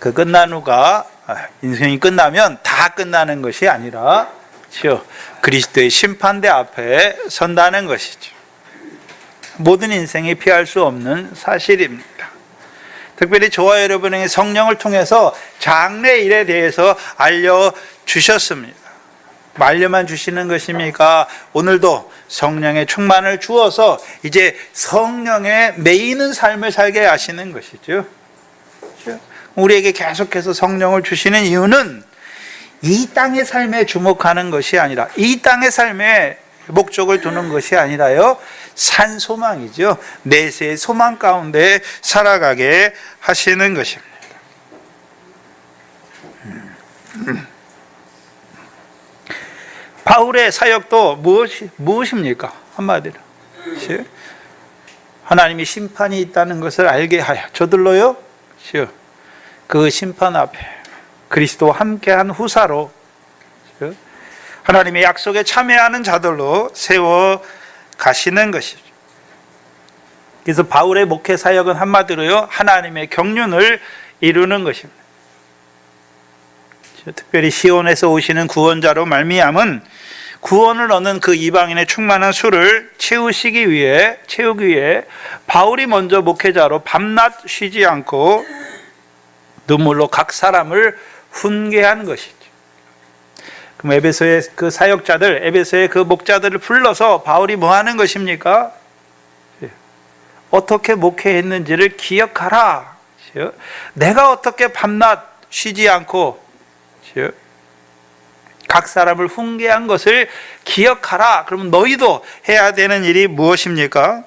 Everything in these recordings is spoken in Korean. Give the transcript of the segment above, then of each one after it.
그 끝난 후가 인생이 끝나면 다 끝나는 것이 아니라 그렇죠? 그리스도의 심판대 앞에 선다는 것이죠. 모든 인생이 피할 수 없는 사실입니다. 특별히 저와 여러분에게 성령을 통해서 장래일에 대해서 알려주셨습니다. 알려만 주시는 것입니까? 오늘도 성령의 충만을 주어서 이제 성령에 매이는 삶을 살게 하시는 것이죠. 우리에게 계속해서 성령을 주시는 이유는 이 땅의 삶에 주목하는 것이 아니라, 이 땅의 삶에 목적을 두는 것이 아니라요, 산 소망이죠. 내세의 소망 가운데 살아가게 하시는 것입니다. 바울의 사역도 무엇입니까? 한마디로 하나님이 심판이 있다는 것을 알게 하여 저들로요, 그 심판 앞에 그리스도와 함께한 후사로 하나님의 약속에 참여하는 자들로 세워 가시는 것이죠. 그래서 바울의 목회 사역은 한마디로요, 하나님의 경륜을 이루는 것입니다. 특별히 시온에서 오시는 구원자로 말미암은 구원을 얻는 그 이방인의 충만한 수를 채우기 위해 바울이 먼저 목회자로 밤낮 쉬지 않고 눈물로 각 사람을 훈계한 것이죠. 그럼 에베소의 그 사역자들, 에베소의 그 목자들을 불러서 바울이 뭐 하는 것입니까? 어떻게 목회했는지를 기억하라. 내가 어떻게 밤낮 쉬지 않고 각 사람을 훈계한 것을 기억하라. 그러면 너희도 해야 되는 일이 무엇입니까?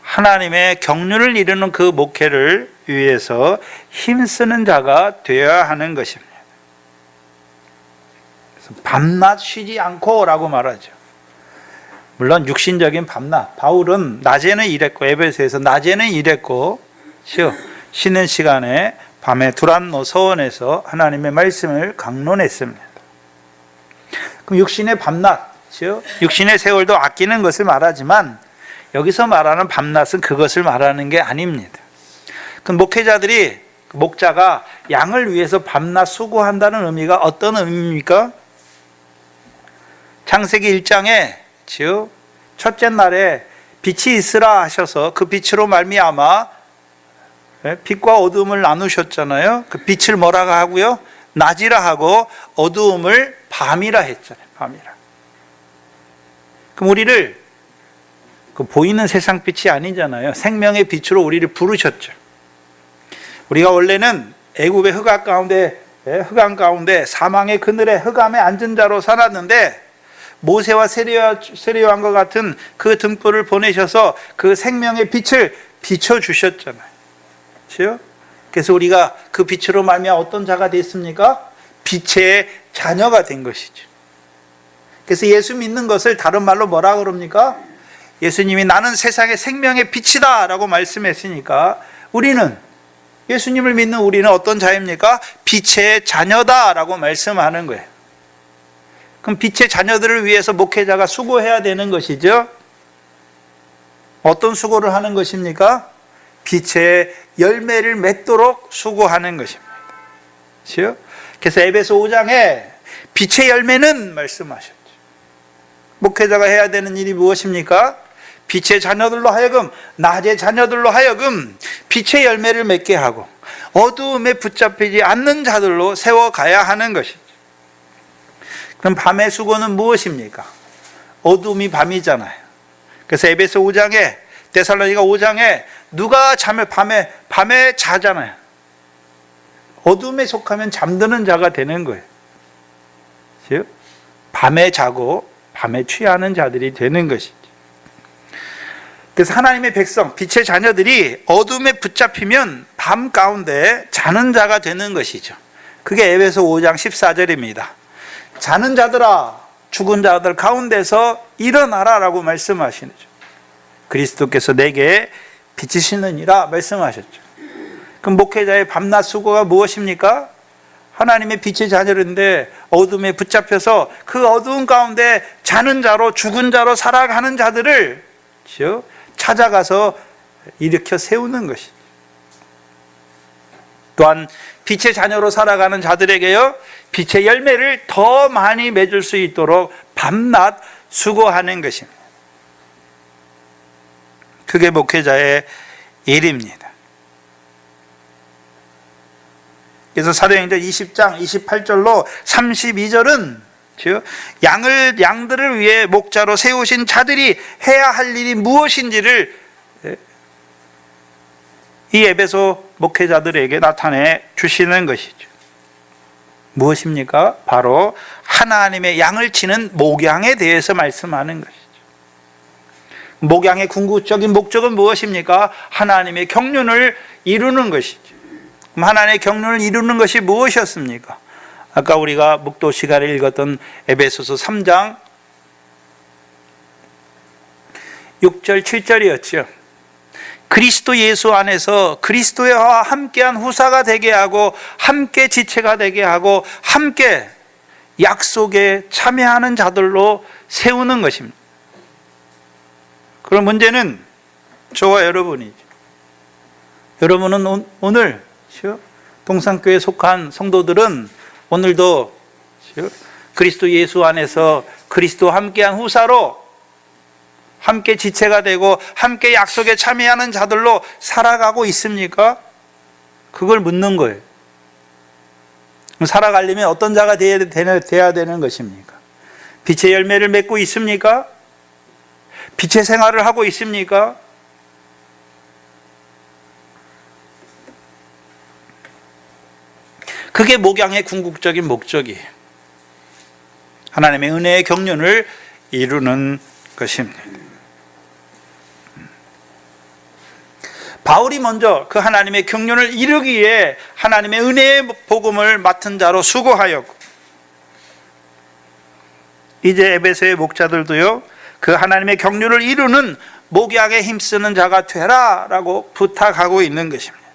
하나님의 경륜을 이루는 그 목회를 위해서 힘쓰는 자가 되어야 하는 것입니다. 그래서 밤낮 쉬지 않고 라고 말하죠. 물론 육신적인 밤낮, 바울은 낮에는 일했고, 에베소에서 낮에는 일했고, 쉬는 시간에 밤에 두란노 서원에서 하나님의 말씀을 강론했습니다. 그럼 육신의 밤낮, 육신의 세월도 아끼는 것을 말하지만 여기서 말하는 밤낮은 그것을 말하는 게 아닙니다. 그 목회자들이, 목자가 양을 위해서 밤낮 수고한다는 의미가 어떤 의미입니까? 창세기 1장에 첫째 날에 빛이 있으라 하셔서 그 빛으로 말미암아 빛과 어두움을 나누셨잖아요. 그 빛을 뭐라고 하고요? 낮이라 하고 어두움을 밤이라 했잖아요. 밤이라. 그럼 우리를 그 보이는 세상 빛이 아니잖아요. 생명의 빛으로 우리를 부르셨죠. 우리가 원래는 애굽의 흑암 가운데 사망의 그늘에 흑암에 앉은 자로 살았는데 모세와 세례요한과 같은 그 등불을 보내셔서 그 생명의 빛을 비춰주셨잖아요. 그렇죠? 그래서 우리가 그 빛으로 말미암아 어떤 자가 됐습니까? 빛의 자녀가 된 것이죠. 그래서 예수 믿는 것을 다른 말로 뭐라 그럽니까? 예수님이 나는 세상의 생명의 빛이다 라고 말씀했으니까 우리는, 예수님을 믿는 우리는 어떤 자입니까? 빛의 자녀다 라고 말씀하는 거예요. 그럼 빛의 자녀들을 위해서 목회자가 수고해야 되는 것이죠. 어떤 수고를 하는 것입니까? 빛의 열매를 맺도록 수고하는 것입니다. 그렇죠? 그래서 에베소 5장에 빛의 열매는 말씀하셨죠. 목회자가 해야 되는 일이 무엇입니까? 빛의 자녀들로 하여금, 낮의 자녀들로 하여금 빛의 열매를 맺게 하고 어두움에 붙잡히지 않는 자들로 세워가야 하는 것이죠. 그럼 밤의 수고는 무엇입니까? 어두움이 밤이잖아요. 그래서 에베소 5장에, 데살로니가 5장에 누가 잠을 밤에 자잖아요. 어둠에 속하면 잠드는 자가 되는 거예요. 즉 밤에 자고 밤에 취하는 자들이 되는 것이죠. 그래서 하나님의 백성, 빛의 자녀들이 어둠에 붙잡히면 밤 가운데 자는 자가 되는 것이죠. 그게 에베소 5장 14절입니다. 자는 자들아, 죽은 자들 가운데서 일어나라 라고 말씀하시는 거죠. 그리스도께서 내게 빛이시느니라 말씀하셨죠. 그럼 목회자의 밤낮 수고가 무엇입니까? 하나님의 빛의 자녀인데 어둠에 붙잡혀서 그 어두운 가운데 자는 자로, 죽은 자로 살아가는 자들을 찾아가서 일으켜 세우는 것이죠. 또한 빛의 자녀로 살아가는 자들에게요, 빛의 열매를 더 많이 맺을 수 있도록 밤낮 수고하는 것입니다. 그게 목회자의 일입니다. 그래서 사도행전 20장 28절로 32절은 양들을 위해 목자로 세우신 자들이 해야 할 일이 무엇인지를 이 에베소 목회자들에게 나타내 주시는 것이죠. 무엇입니까? 바로 하나님의 양을 치는 목양에 대해서 말씀하는 것이죠. 목양의 궁극적인 목적은 무엇입니까? 하나님의 경륜을 이루는 것이죠. 그럼 하나님의 경륜을 이루는 것이 무엇이었습니까? 아까 우리가 묵도 시간에 읽었던 에베소서 3장 6절 7절이었죠. 그리스도 예수 안에서 그리스도와 함께한 후사가 되게 하고 함께 지체가 되게 하고 함께 약속에 참여하는 자들로 세우는 것입니다. 그럼 문제는 저와 여러분이죠. 여러분은 오늘 동산교회에 속한 성도들은 오늘도 그리스도 예수 안에서 그리스도와 함께한 후사로 함께 지체가 되고 함께 약속에 참여하는 자들로 살아가고 있습니까? 그걸 묻는 거예요. 살아가려면 어떤 자가 되어야 되는 것입니까? 빛의 열매를 맺고 있습니까? 빛의 생활을 하고 있습니까? 그게 목양의 궁극적인 목적이에요. 하나님의 은혜의 경륜을 이루는 것입니다. 바울이 먼저 그 하나님의 경륜을 이루기 위해 하나님의 은혜의 복음을 맡은 자로 수고하였고, 이제 에베소의 목자들도요, 그 하나님의 경륜을 이루는 목양에 힘쓰는 자가 되라 라고 부탁하고 있는 것입니다.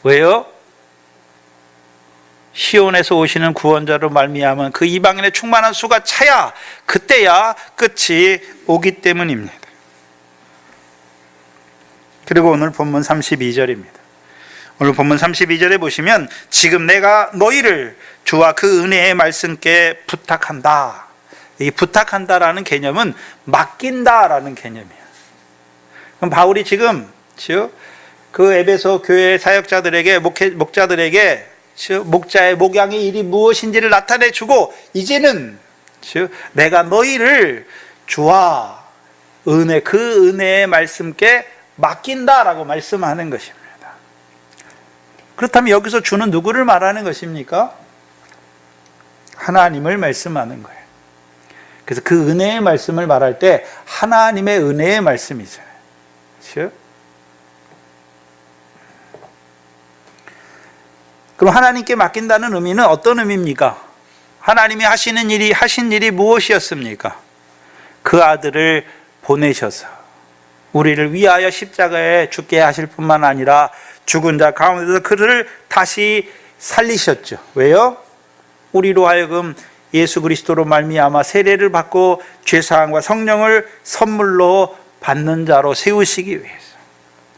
왜요? 시온에서 오시는 구원자로 말미암은 그 이방인의 충만한 수가 차야 그때야 끝이 오기 때문입니다. 그리고 오늘 본문 32절입니다. 오늘 본문 32절에 보시면 지금 내가 너희를 주와 그 은혜의 말씀께 부탁한다. 이 부탁한다라는 개념은 맡긴다라는 개념이에요. 그럼 바울이 지금 그 에베소 교회 사역자들에게 목자들에게 목자의 목양의 일이 무엇인지를 나타내주고, 이제는 내가 너희를 주와 은혜, 그 은혜의 말씀께 맡긴다라고 말씀하는 것입니다. 그렇다면 여기서 주는 누구를 말하는 것입니까? 하나님을 말씀하는 거예요. 그래서 그 은혜의 말씀을 말할 때 하나님의 은혜의 말씀이죠. 그렇죠? 그럼 하나님께 맡긴다는 의미는 어떤 의미입니까? 하나님이 하신 일이 무엇이었습니까? 그 아들을 보내셔서 우리를 위하여 십자가에 죽게 하실 뿐만 아니라 죽은 자 가운데서 그를 다시 살리셨죠. 왜요? 우리로 하여금 예수 그리스도로 말미암아 세례를 받고 죄사함과 성령을 선물로 받는 자로 세우시기 위해서,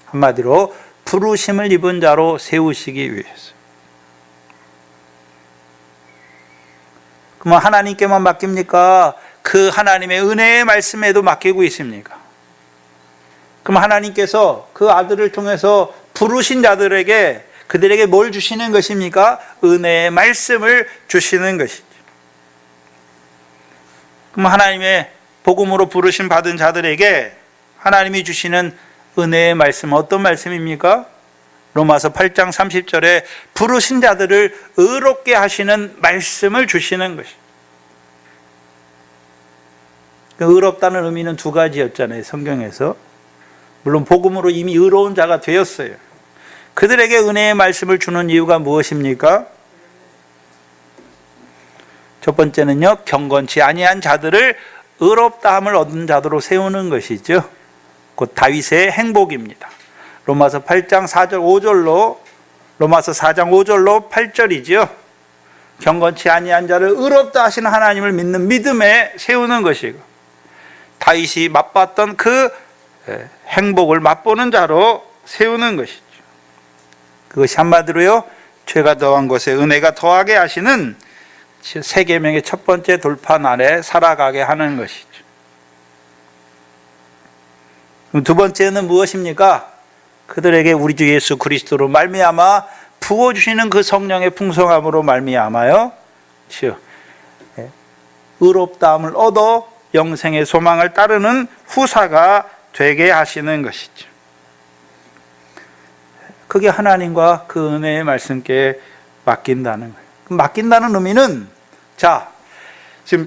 한마디로 부르심을 입은 자로 세우시기 위해서. 그럼 하나님께만 맡깁니까? 그 하나님의 은혜의 말씀에도 맡기고 있습니까? 그럼 하나님께서 그 아들을 통해서 부르신 자들에게, 그들에게 뭘 주시는 것입니까? 은혜의 말씀을 주시는 것이죠. 그럼 하나님의 복음으로 부르심 받은 자들에게 하나님이 주시는 은혜의 말씀, 어떤 말씀입니까? 로마서 8장 30절에 부르신 자들을 의롭게 하시는 말씀을 주시는 것이죠. 의롭다는 의미는 두 가지였잖아요, 성경에서. 물론 복음으로 이미 의로운 자가 되었어요. 그들에게 은혜의 말씀을 주는 이유가 무엇입니까? 첫 번째는요, 경건치 아니한 자들을 의롭다함을 얻은 자들로 세우는 것이죠. 곧 다윗의 행복입니다. 로마서 8장 4절 5절로, 로마서 4장 5절로 8절이죠. 경건치 아니한 자를 의롭다 하시는 하나님을 믿는 믿음에 세우는 것이고, 다윗이 맛봤던 그 행복을 맛보는 자로 세우는 것이죠. 그것이 한마디로요, 죄가 더한 것에 은혜가 더하게 하시는 세 계명의 첫 번째 돌판 아래 살아가게 하는 것이죠. 그럼 두 번째는 무엇입니까? 그들에게 우리 주 예수 그리스도로 말미암아 부어주시는 그 성령의 풍성함으로 말미암아요, 의롭다함을 얻어 영생의 소망을 따르는 후사가 되게 하시는 것이죠. 그게 하나님과 그 은혜의 말씀께 맡긴다는 거예요. 맡긴다는 의미는, 자,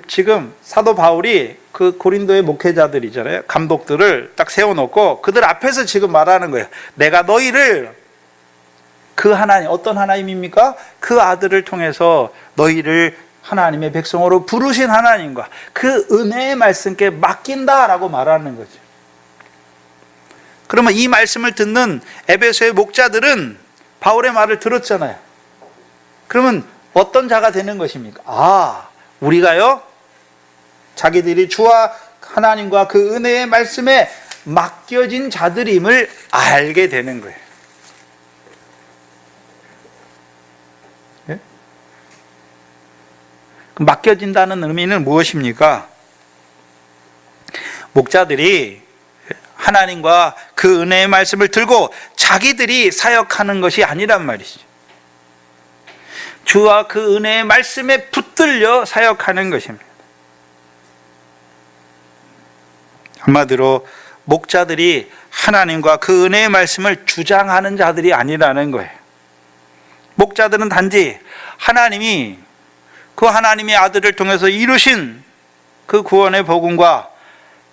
지금 사도 바울이 그 고린도의 목회자들이잖아요. 감독들을 딱 세워놓고 그들 앞에서 지금 말하는 거예요. 내가 너희를, 그 하나님, 어떤 하나님입니까? 그 아들을 통해서 너희를 하나님의 백성으로 부르신 하나님과 그 은혜의 말씀께 맡긴다라고 말하는 거죠. 그러면 이 말씀을 듣는 에베소의 목자들은 바울의 말을 들었잖아요. 그러면 어떤 자가 되는 것입니까? 아, 우리가요, 자기들이 주와 하나님과 그 은혜의 말씀에 맡겨진 자들임을 알게 되는 거예요. 네? 맡겨진다는 의미는 무엇입니까? 목자들이 하나님과 그 은혜의 말씀을 들고 자기들이 사역하는 것이 아니란 말이죠. 주와 그 은혜의 말씀에 붙들려 사역하는 것입니다. 한마디로 목자들이 하나님과 그 은혜의 말씀을 주장하는 자들이 아니라는 거예요. 목자들은 단지 하나님이 그 하나님의 아들을 통해서 이루신 그 구원의 복음과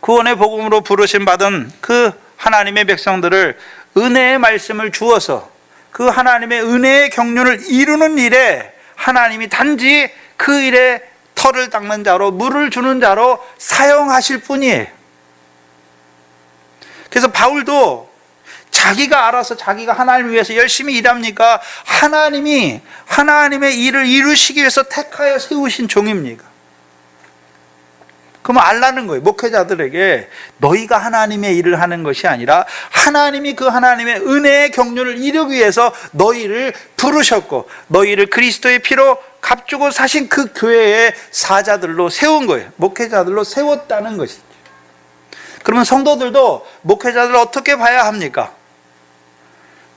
구원의 복음으로 부르심 받은 그 하나님의 백성들을 은혜의 말씀을 주어서 그 하나님의 은혜의 경륜을 이루는 일에 하나님이 단지 그 일에 털을 닦는 자로, 물을 주는 자로 사용하실 뿐이에요. 그래서 바울도 자기가 알아서 자기가 하나님을 위해서 열심히 일합니까? 하나님이 하나님의 일을 이루시기 위해서 택하여 세우신 종입니까? 그러면 알라는 거예요. 목회자들에게 너희가 하나님의 일을 하는 것이 아니라 하나님이 그 하나님의 은혜의 경륜을 이루기 위해서 너희를 부르셨고 너희를 그리스도의 피로 값주고 사신 그 교회의 사자들로 세운 거예요. 목회자들로 세웠다는 것이죠. 그러면 성도들도 목회자들을 어떻게 봐야 합니까?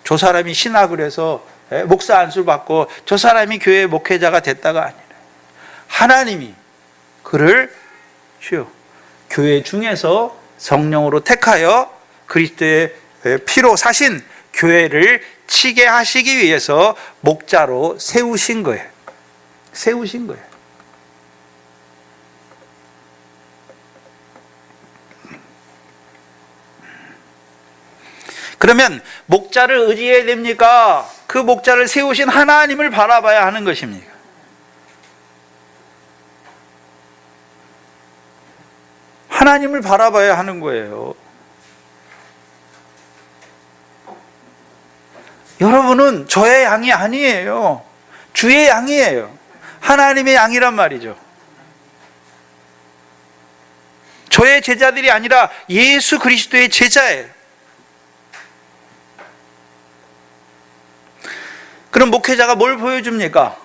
저 사람이 신학을 해서 목사 안수를 받고 저 사람이 교회의 목회자가 됐다가 아니라 하나님이 그를 교회 중에서 성령으로 택하여 그리스도의 피로 사신 교회를 치게 하시기 위해서 목자로 세우신 거예요. 세우신 거예요. 그러면 목자를 의지해야 됩니까? 그 목자를 세우신 하나님을 바라봐야 하는 것입니까? 하나님을 바라봐야 하는 거예요. 여러분은 저의 양이 아니에요. 주의 양이에요. 하나님의 양이란 말이죠. 저의 제자들이 아니라 예수 그리스도의 제자예요. 그럼 목회자가 뭘 보여줍니까?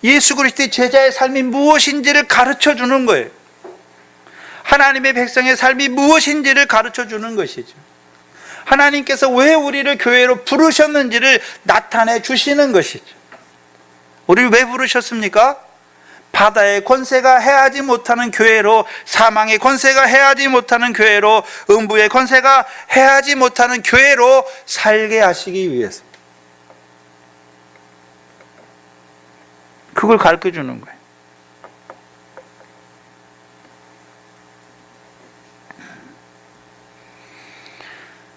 예수 그리스도의 제자의 삶이 무엇인지를 가르쳐 주는 거예요. 하나님의 백성의 삶이 무엇인지를 가르쳐 주는 것이죠. 하나님께서 왜 우리를 교회로 부르셨는지를 나타내 주시는 것이죠. 우리를 왜 부르셨습니까? 바다의 권세가 해하지 못하는 교회로, 사망의 권세가 해하지 못하는 교회로, 음부의 권세가 해하지 못하는 교회로 살게 하시기 위해서. 그걸 가르쳐 주는 거예요.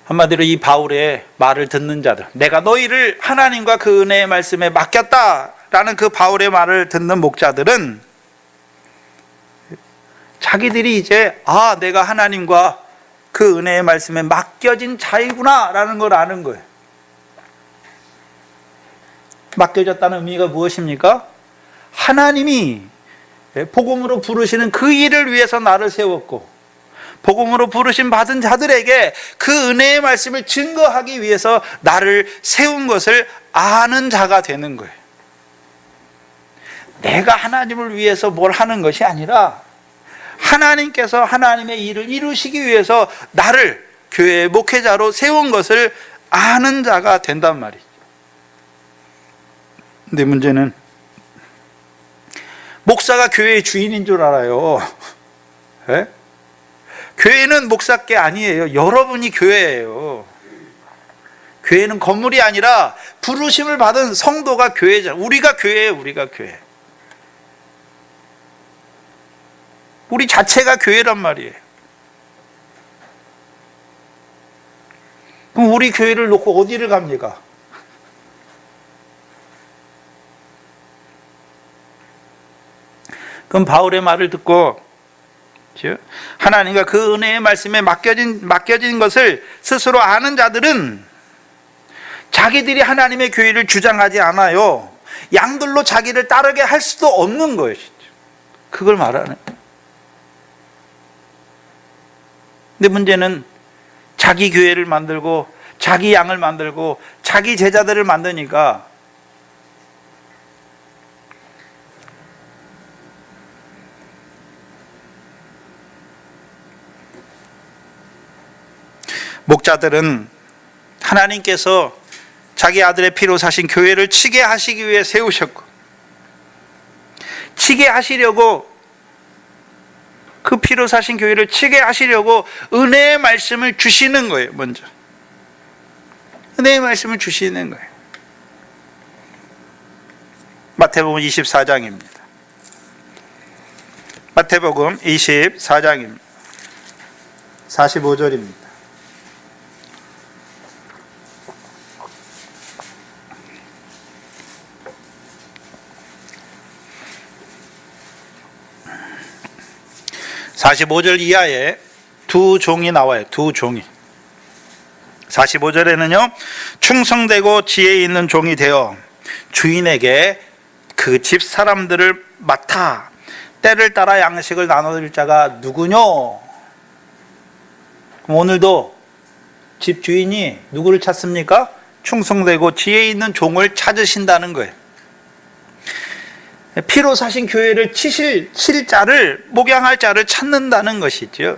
한마디로 이 바울의 말을 듣는 자들, 내가 너희를 하나님과 그 은혜의 말씀에 맡겼다라는 그 바울의 말을 듣는 목자들은 자기들이 이제 내가 하나님과 그 은혜의 말씀에 맡겨진 자이구나 라는 걸 아는 거예요. 맡겨졌다는 의미가 무엇입니까? 하나님이 복음으로 부르시는 그 일을 위해서 나를 세웠고 복음으로 부르심 받은 자들에게 그 은혜의 말씀을 증거하기 위해서 나를 세운 것을 아는 자가 되는 거예요. 내가 하나님을 위해서 뭘 하는 것이 아니라 하나님께서 하나님의 일을 이루시기 위해서 나를 교회의 목회자로 세운 것을 아는 자가 된단 말이죠. 근데 문제는 목사가 교회의 주인인 줄 알아요. 네? 교회는 목사께 아니에요. 여러분이 교회예요. 교회는 건물이 아니라 부르심을 받은 성도가 교회잖아요. 우리가 교회예요. 우리가 교회. 우리 자체가 교회란 말이에요. 그럼 우리 교회를 놓고 어디를 갑니까? 그럼 바울의 말을 듣고 하나님과 그 은혜의 말씀에 맡겨진 것을 스스로 아는 자들은 자기들이 하나님의 교회를 주장하지 않아요. 양들로 자기를 따르게 할 수도 없는 거예요. 그걸 말하는. 근데 문제는 자기 교회를 만들고 자기 양을 만들고 자기 제자들을 만드니까 목자들은 하나님께서 자기 아들의 피로 사신 교회를 치게 하시기 위해 세우셨고, 치게 하시려고, 그 피로 사신 교회를 치게 하시려고 은혜의 말씀을 주시는 거예요. 먼저 은혜의 말씀을 주시는 거예요. 마태복음 24장입니다. 마태복음 24장입니다. 45절입니다. (45절) 이하에 두 종이 나와요. 두 종이. 45절에는요, 충성되고 지혜 있는 종이 되어 주인에게 그 집 사람들을 맡아 때를 따라 양식을 나눠줄 자가 누구뇨? 그럼 오늘도 집 주인이 누구를 찾습니까? 충성되고 지혜 있는 종을 찾으신다는 거예요. 피로 사신 교회를 칠 자를, 목양할 자를 찾는다는 것이죠.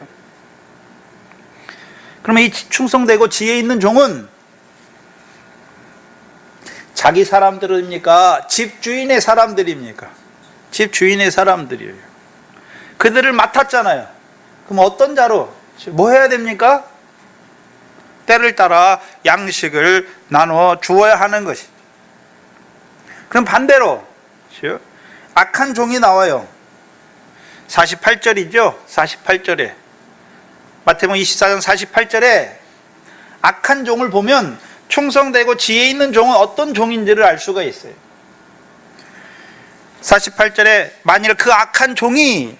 그러면 이 충성되고 지혜 있는 종은 자기 사람들입니까? 집주인의 사람들입니까? 집주인의 사람들이에요. 그들을 맡았잖아요. 그럼 어떤 자로? 뭐 해야 됩니까? 때를 따라 양식을 나누어 주어야 하는 것이죠. 그럼 반대로 악한 종이 나와요. 48절이죠. 48절에 마태복음 24장 48절에 악한 종을 보면 충성되고 지혜 있는 종은 어떤 종인지를 알 수가 있어요. 48절에 만일 그 악한 종이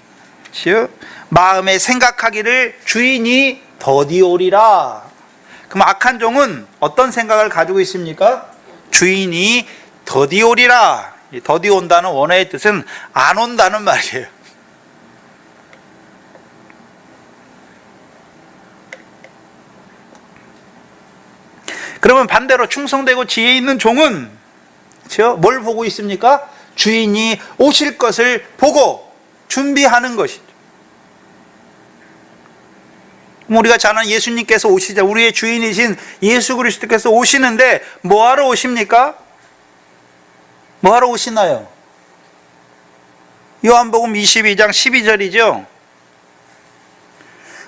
마음에 생각하기를 주인이 더디오리라. 그럼 악한 종은 어떤 생각을 가지고 있습니까? 주인이 더디오리라. 더디 온다는 원어의 뜻은 안 온다는 말이에요. 그러면 반대로 충성되고 지혜 있는 종은 뭘 보고 있습니까? 주인이 오실 것을 보고 준비하는 것이죠. 우리가 잘 아는 예수님께서 오시자, 우리의 주인이신 예수 그리스도께서 오시는데 뭐하러 오십니까? 뭐하러 오시나요? 요한복음 22장 12절이죠.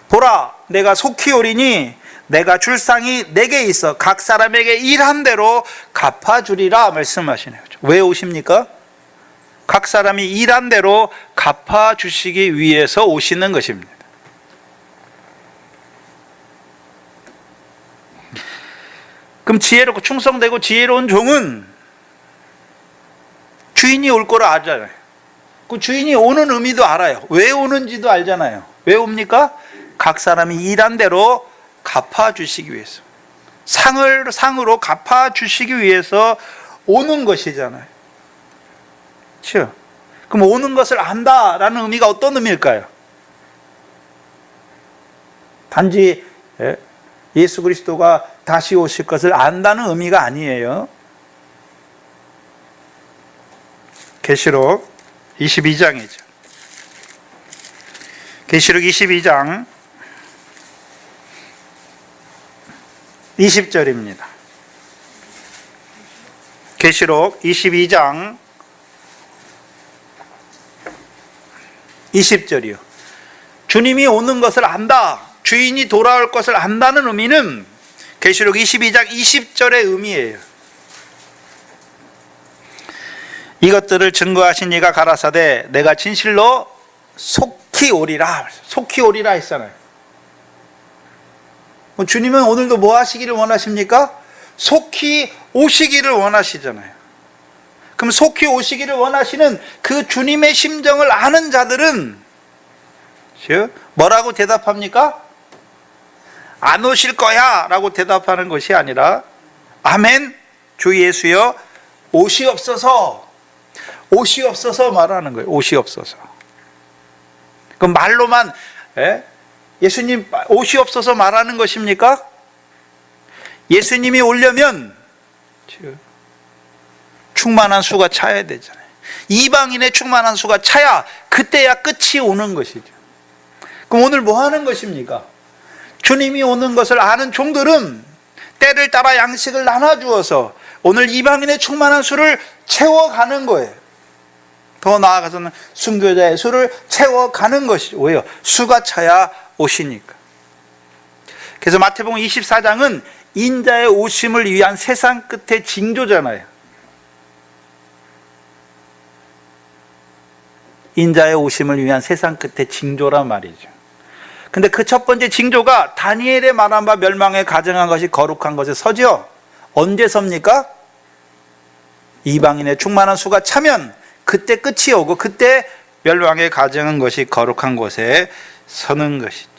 보라, 내가 속히 오리니 내가 줄 상이 내게 있어 각 사람에게 일한 대로 갚아주리라 말씀하시네요. 왜 오십니까? 각 사람이 일한 대로 갚아주시기 위해서 오시는 것입니다. 그럼 지혜롭고 충성되고 지혜로운 종은 주인이 올 거를 알잖아요. 그 주인이 오는 의미도 알아요. 왜 오는지도 알잖아요. 왜 옵니까? 각 사람이 일한 대로 갚아주시기 위해서, 상으로 갚아주시기 위해서 오는 것이잖아요. 그렇죠? 그럼 오는 것을 안다라는 의미가 어떤 의미일까요? 단지 예수 그리스도가 다시 오실 것을 안다는 의미가 아니에요. 계시록 22장이죠. 계시록 22장 20절입니다. 계시록 22장 20절이요. 주님이 오는 것을 안다, 주인이 돌아올 것을 안다는 의미는 계시록 22장 20절의 의미예요. 이것들을 증거하신 이가 가라사대 내가 진실로 속히 오리라. 속히 오리라 했잖아요. 주님은 오늘도 뭐 하시기를 원하십니까? 속히 오시기를 원하시잖아요. 그럼 속히 오시기를 원하시는 그 주님의 심정을 아는 자들은 뭐라고 대답합니까? 안 오실 거야 라고 대답하는 것이 아니라 아멘, 주 예수여 오시옵소서, 오시옵소서 말하는 거예요. 오시옵소서. 그럼 말로만 예수님 오시옵소서 말하는 것입니까? 예수님이 오려면 충만한 수가 차야 되잖아요. 이방인의 충만한 수가 차야 그때야 끝이 오는 것이죠. 그럼 오늘 뭐 하는 것입니까? 주님이 오는 것을 아는 종들은 때를 따라 양식을 나눠주어서 오늘 이방인의 충만한 수를 채워가는 거예요. 더 나아가서는 순교자의 수를 채워가는 것이죠. 왜요? 수가 차야 오시니까. 그래서 마태복음 24장은 인자의 오심을 위한 세상 끝의 징조잖아요. 인자의 오심을 위한 세상 끝의 징조란 말이죠. 근데 그 첫 번째 징조가 다니엘의 말한 바 멸망에 가증한 것이 거룩한 것에 서죠. 언제 섭니까? 이방인의 충만한 수가 차면 그때 끝이 오고 그때 멸망에 가증한 것이 거룩한 곳에 서는 것이죠.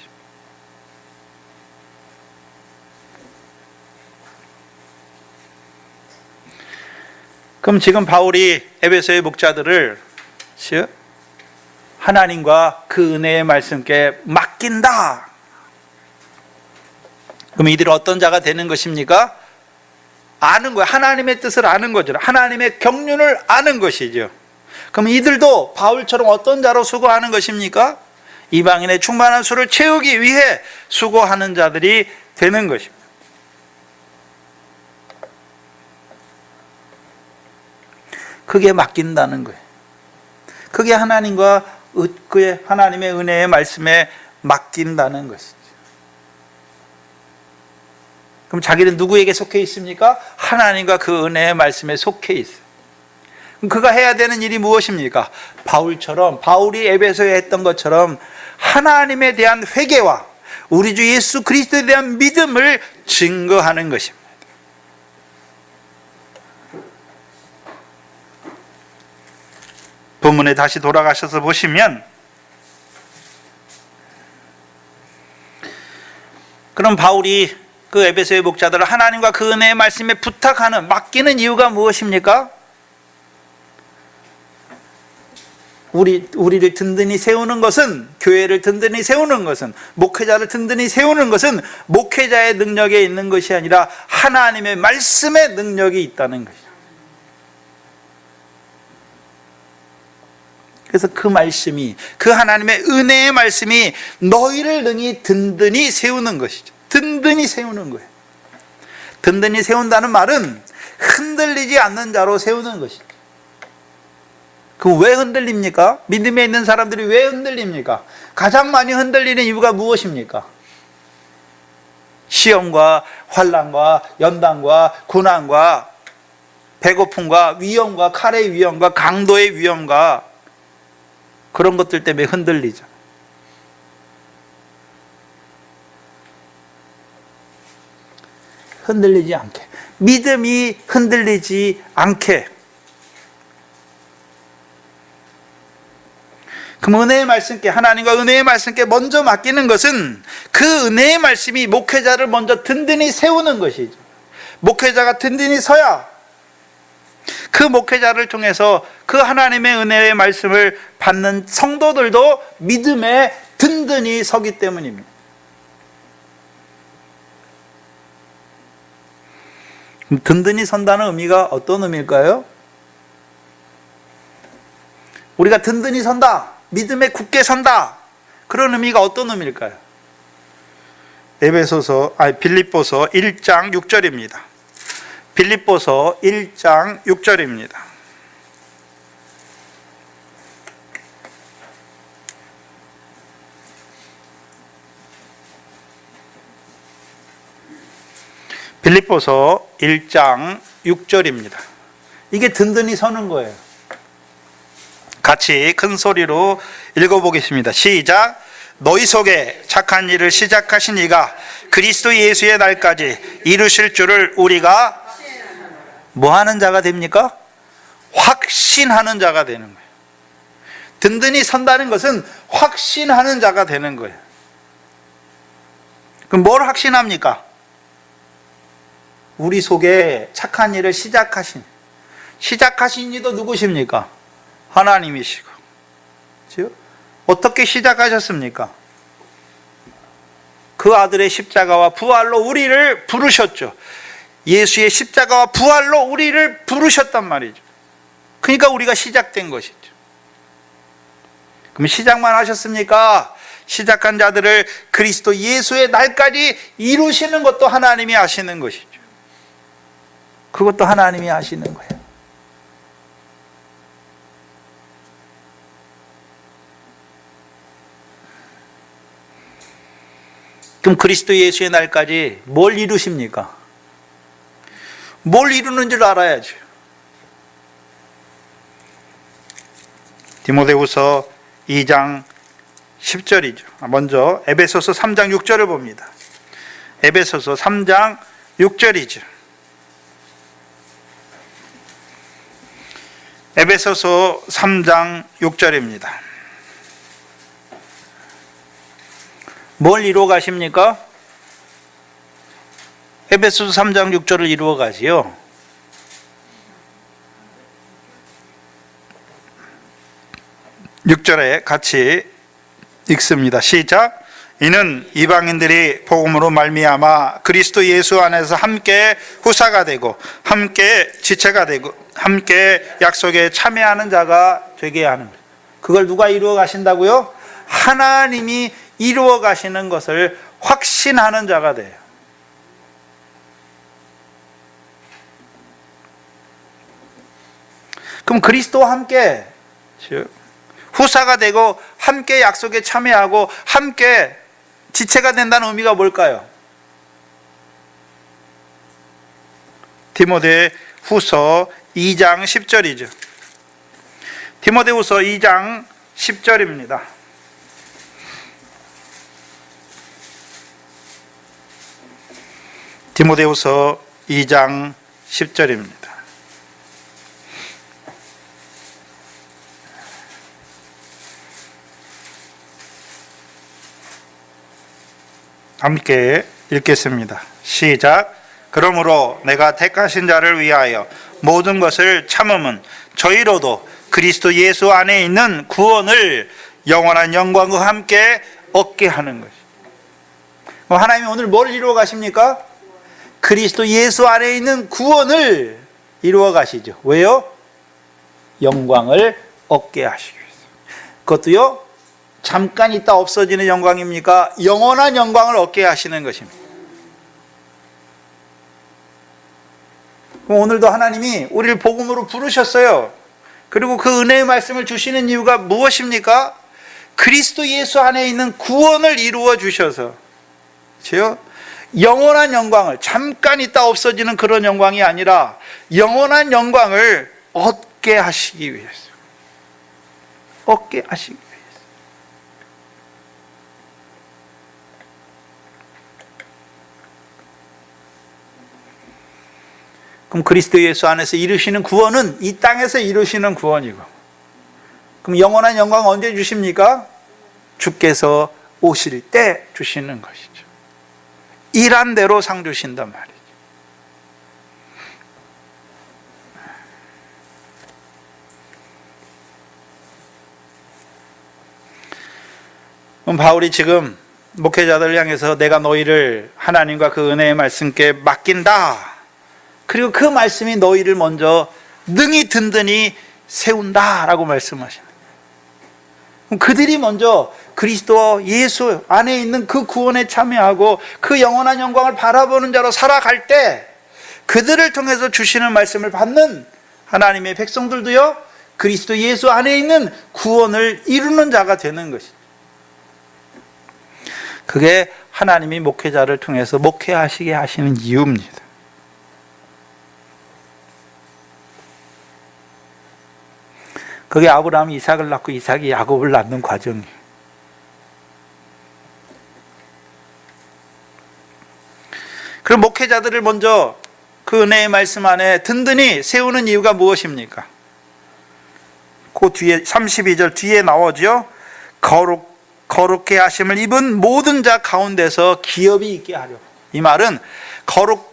그럼 지금 바울이 에베소의 목자들을 하나님과 그 은혜의 말씀께 맡긴다. 그럼 이들이 어떤 자가 되는 것입니까? 아는 거예요. 하나님의 뜻을 아는 거죠. 하나님의 경륜을 아는 것이죠. 그럼 이들도 바울처럼 어떤 자로 수고하는 것입니까? 이방인의 충만한 수를 채우기 위해 수고하는 자들이 되는 것입니다. 그게 맡긴다는 거예요. 그게 하나님과 그의 하나님의 은혜의 말씀에 맡긴다는 것이죠. 그럼 자기는 누구에게 속해 있습니까? 하나님과 그 은혜의 말씀에 속해 있어요. 그럼 그가 해야 되는 일이 무엇입니까? 바울처럼, 바울이 에베소에 했던 것처럼 하나님에 대한 회개와 우리 주 예수 그리스도에 대한 믿음을 증거하는 것입니다. 본문에 다시 돌아가셔서 보시면, 그럼 바울이 그 에베소의 목자들을 하나님과 그 은혜의 말씀에 부탁하는, 맡기는 이유가 무엇입니까? 우리를 든든히 세우는 것은, 교회를 든든히 세우는 것은, 목회자를 든든히 세우는 것은 목회자의 능력에 있는 것이 아니라 하나님의 말씀의 능력이 있다는 것이죠. 그래서 그 말씀이, 그 하나님의 은혜의 말씀이 너희를 능히 든든히 세우는 것이죠. 든든히 세우는 거예요. 든든히 세운다는 말은 흔들리지 않는 자로 세우는 것이죠. 그럼 왜 흔들립니까? 믿음에 있는 사람들이 왜 흔들립니까? 가장 많이 흔들리는 이유가 무엇입니까? 시험과 환난과 연단과 고난과 배고픔과 위험과 칼의 위험과 강도의 위험과 그런 것들 때문에 흔들리죠. 흔들리지 않게, 믿음이 흔들리지 않게. 그럼 은혜의 말씀께, 하나님과 은혜의 말씀께 먼저 맡기는 것은 그 은혜의 말씀이 목회자를 먼저 든든히 세우는 것이죠. 목회자가 든든히 서야 그 목회자를 통해서 그 하나님의 은혜의 말씀을 받는 성도들도 믿음에 든든히 서기 때문입니다. 든든히 선다는 의미가 어떤 의미일까요? 우리가 든든히 선다, 믿음에 굳게 선다, 그런 의미가 어떤 의미일까요? 빌립보서 1장 6절입니다. 빌립보서 1장 6절입니다. 빌립보서 1장 6절입니다. 이게 든든히 서는 거예요. 같이 큰 소리로 읽어보겠습니다. 시작. 너희 속에 착한 일을 시작하신 이가 그리스도 예수의 날까지 이루실 줄을 우리가 뭐 하는 자가 됩니까? 확신하는 자가 되는 거예요. 든든히 선다는 것은 확신하는 자가 되는 거예요. 그럼 뭘 확신합니까? 우리 속에 착한 일을 시작하신 이도 누구십니까? 하나님이시고. 그렇죠? 어떻게 시작하셨습니까? 그 아들의 십자가와 부활로 우리를 부르셨죠. 예수의 십자가와 부활로 우리를 부르셨단 말이죠. 그러니까 우리가 시작된 것이죠. 그럼 시작만 하셨습니까? 시작한 자들을 그리스도 예수의 날까지 이루시는 것도 하나님이 아시는 것이죠. 그것도 하나님이 아시는 거예요. 그럼 그리스도 예수의 날까지 뭘 이루십니까? 뭘 이루는 줄 알아야죠. 디모데후서 2장 10절이죠. 먼저 에베소서 3장 6절을 봅니다. 에베소서 3장 6절이죠. 에베소서 3장 6절입니다. 뭘 이루어 가십니까? 에베소서 3장 6절을 이루어 가지요. 육 절에 같이 읽습니다. 시작. 이는 이방인들이 복음으로 말미암아 그리스도 예수 안에서 함께 후사가 되고 함께 지체가 되고 함께 약속에 참여하는 자가 되게 하는 거예요. 그걸 누가 이루어 가신다고요? 하나님이 이루어 가시는 것을 확신하는 자가 돼요. 그럼 그리스도와 함께 후사가 되고 함께 약속에 참여하고 함께 지체가 된다는 의미가 뭘까요? 디모데후서 2장 10절이죠. 디모데후서 2장 10절입니다. 디모데후서 2장 10절입니다. 함께 읽겠습니다. 시작. 그러므로 내가 택하신 자를 위하여 모든 것을 참음은 저희로도 그리스도 예수 안에 있는 구원을 영원한 영광과 함께 얻게 하는 것입니다. 하나님이 오늘 뭘 이루어 가십니까? 그리스도 예수 안에 있는 구원을 이루어 가시죠. 왜요? 영광을 얻게 하시기 위해서. 그것도요, 잠깐 있다 없어지는 영광입니까? 영원한 영광을 얻게 하시는 것입니다. 그럼 오늘도 하나님이 우리를 복음으로 부르셨어요. 그리고 그 은혜의 말씀을 주시는 이유가 무엇입니까? 그리스도 예수 안에 있는 구원을 이루어 주셔서, 그렇죠? 영원한 영광을, 잠깐 있다 없어지는 그런 영광이 아니라 영원한 영광을 얻게 하시기 위해서. 얻게 하시기 위해서. 그럼 그리스도 예수 안에서 이루시는 구원은 이 땅에서 이루시는 구원이고, 그럼 영원한 영광 언제 주십니까? 주께서 오실 때 주시는 것이죠. 일한 대로 상 주신단 말이죠. 그럼 바울이 지금 목회자들을 향해서 내가 너희를 하나님과 그 은혜의 말씀께 맡긴다, 그리고 그 말씀이 너희를 먼저 능히 든든히 세운다라고 말씀하십니다. 그럼 그들이 먼저 그리스도 예수 안에 있는 그 구원에 참여하고 그 영원한 영광을 바라보는 자로 살아갈 때 그들을 통해서 주시는 말씀을 받는 하나님의 백성들도요, 그리스도 예수 안에 있는 구원을 이루는 자가 되는 것이죠. 그게 하나님이 목회자를 통해서 목회하시게 하시는 이유입니다. 그게 아브라함이 이삭을 낳고 이삭이 야곱을 낳는 과정이에요. 그럼 목회자들을 먼저 그 은혜의 말씀 안에 든든히 세우는 이유가 무엇입니까? 그 뒤에 32절 뒤에 나오죠. 거룩해 하심을 입은 모든 자 가운데서 기업이 있게 하려. 이 말은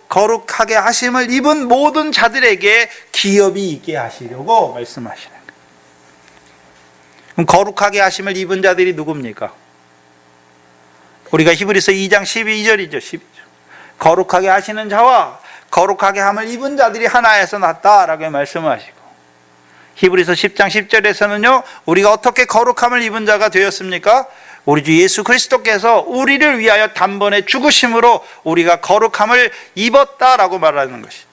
거룩하게 하심을 입은 모든 자들에게 기업이 있게 하시려고 말씀하시는 거예요. 그럼 거룩하게 하심을 입은 자들이 누굽니까? 우리가 히브리서 2장 12절이죠. 12절. 거룩하게 하시는 자와 거룩하게 함을 입은 자들이 하나에서 났다라고 말씀하시고, 히브리서 10장 10절에서는요 우리가 어떻게 거룩함을 입은 자가 되었습니까? 우리 주 예수 그리스도께서 우리를 위하여 단번에 죽으심으로 우리가 거룩함을 입었다라고 말하는 것이죠.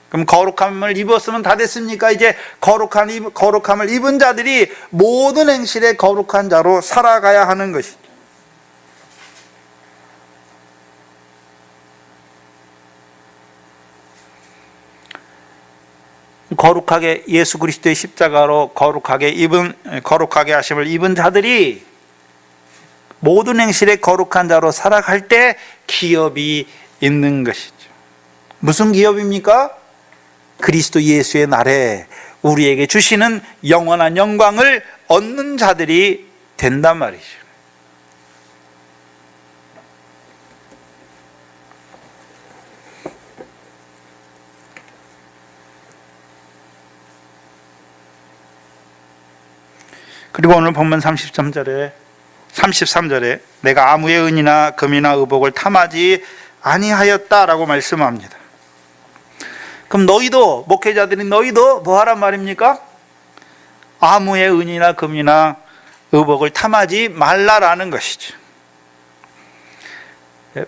그럼 거룩함을 입었으면 다 됐습니까? 이제 거룩함을 입은 자들이 모든 행실에 거룩한 자로 살아가야 하는 것이죠. 거룩하게 예수 그리스도의 십자가로 거룩하게 하심을 입은 자들이 모든 행실에 거룩한 자로 살아갈 때 기업이 있는 것이죠. 무슨 기업입니까? 그리스도 예수의 날에 우리에게 주시는 영원한 영광을 얻는 자들이 된단 말이죠. 그리고 오늘 본문 33절에 내가 아무의 은이나 금이나 의복을 탐하지 아니하였다라고 말씀합니다. 그럼 너희도, 목회자들인 너희도 뭐 하란 말입니까? 아무의 은이나 금이나 의복을 탐하지 말라라는 것이죠.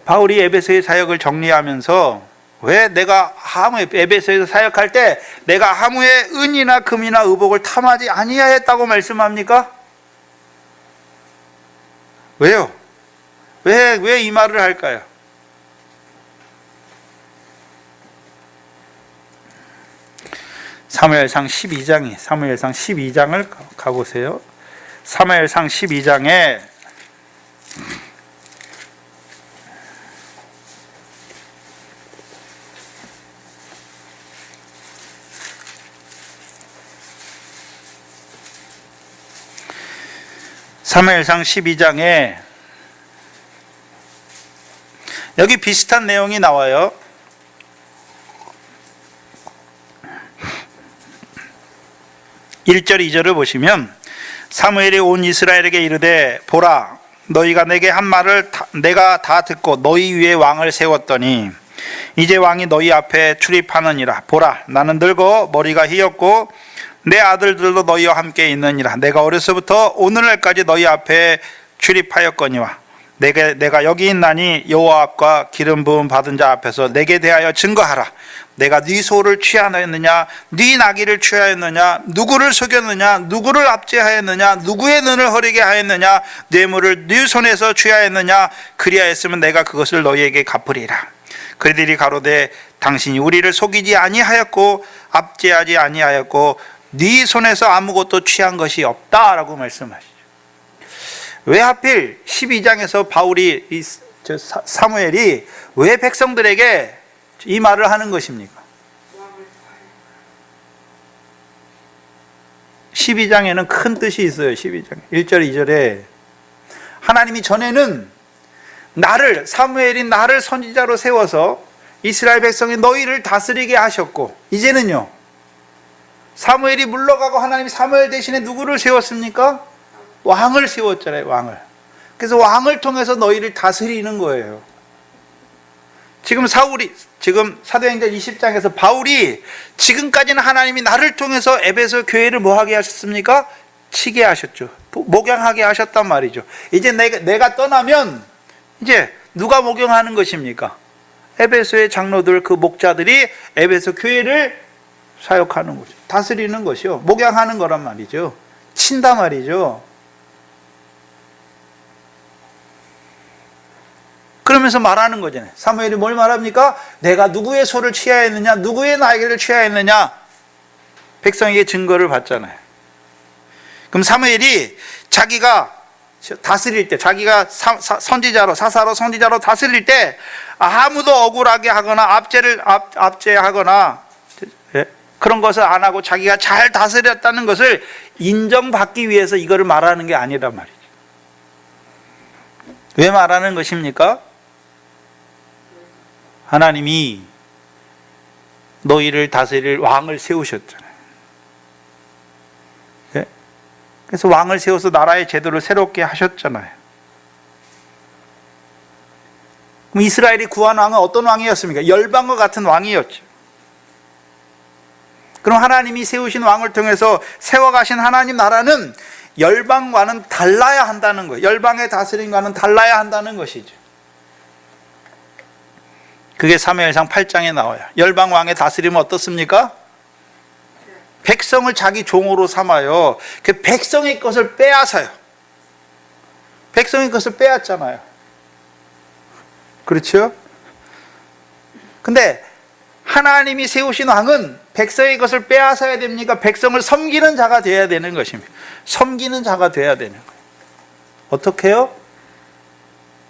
바울이 에베소의 사역을 정리하면서 왜 내가 에베소에서 사역할 때 내가 아무의 은이나 금이나 의복을 탐하지 아니하였다고 말씀합니까? 왜요? 왜 이 말을 할까요? 사무엘상 12장을 가보세요. 사무엘상 12장에 사무엘상 12장에 여기 비슷한 내용이 나와요. 1절 2절을 보시면 사무엘이 온 이스라엘에게 이르되 보라 너희가 내게 한 말을 내가 다 듣고 너희 위에 왕을 세웠더니 이제 왕이 너희 앞에 출입하느니라. 보라 나는 늙어 머리가 희었고 내 아들들도 너희와 함께 있느니라. 내가 어려서부터 오늘날까지 너희 앞에 출입하였거니와 내가 여기 있나니 여호와 앞과 기름 부음 받은 자 앞에서 내게 대하여 증거하라. 내가 네 소를 취하였느냐 네 나귀를 취하였느냐 누구를 속였느냐 누구를 압제하였느냐 누구의 눈을 허리게 하였느냐 뇌물을 네 손에서 취하였느냐 그리하였으면 내가 그것을 너희에게 갚으리라. 그들이 가로되 당신이 우리를 속이지 아니하였고 압제하지 아니하였고 네 손에서 아무것도 취한 것이 없다라고 말씀하시죠. 왜 하필 12장에서 사무엘이 왜 백성들에게 이 말을 하는 것입니까? 12장에는 큰 뜻이 있어요. 12장 1절 2절에 하나님이 전에는 사무엘인 나를 선지자로 세워서 이스라엘 백성이 너희를 다스리게 하셨고, 이제는요 사무엘이 물러가고 하나님이 사무엘 대신에 누구를 세웠습니까? 왕을 세웠잖아요. 왕을. 그래서 왕을 통해서 너희를 다스리는 거예요. 지금 사도행전 20장에서 바울이 지금까지는 하나님이 나를 통해서 에베소 교회를 뭐 하게 하셨습니까? 치게 하셨죠. 목양하게 하셨단 말이죠. 이제 내가 떠나면 이제 누가 목양하는 것입니까? 에베소의 장로들, 그 목자들이 에베소 교회를 사역하는 거죠. 다스리는 것이요. 목양하는 거란 말이죠. 친다 말이죠. 그러면서 말하는 거잖아요. 사무엘이 뭘 말합니까? 내가 누구의 소를 취하였느냐, 누구의 날개를 취하였느냐, 백성에게 증거를 받잖아요. 그럼 사무엘이 자기가 다스릴 때, 자기가 사사로 선지자로 다스릴 때 아무도 억울하게 하거나 압제하거나 그런 것을 안 하고 자기가 잘 다스렸다는 것을 인정받기 위해서 이거를 말하는 게 아니란 말이죠. 왜 말하는 것입니까? 하나님이 너희를 다스릴 왕을 세우셨잖아요. 네? 그래서 왕을 세워서 나라의 제도를 새롭게 하셨잖아요. 그럼 이스라엘이 구한 왕은 어떤 왕이었습니까? 열방과 같은 왕이었죠. 그럼 하나님이 세우신 왕을 통해서 세워가신 하나님 나라는 열방과는 달라야 한다는 거예요. 열방의 다스림과는 달라야 한다는 것이죠. 그게 사무엘상 8장에 나와요. 열방 왕의 다스림은 어떻습니까? 백성을 자기 종으로 삼아요. 그 백성의 것을 빼앗아요. 백성의 것을 빼앗잖아요. 그렇죠? 근데 하나님이 세우신 왕은 백성의 것을 빼앗아야 됩니까? 백성을 섬기는 자가 되어야 되는 것입니다. 섬기는 자가 되어야 되는 거예요. 어떻게 해요?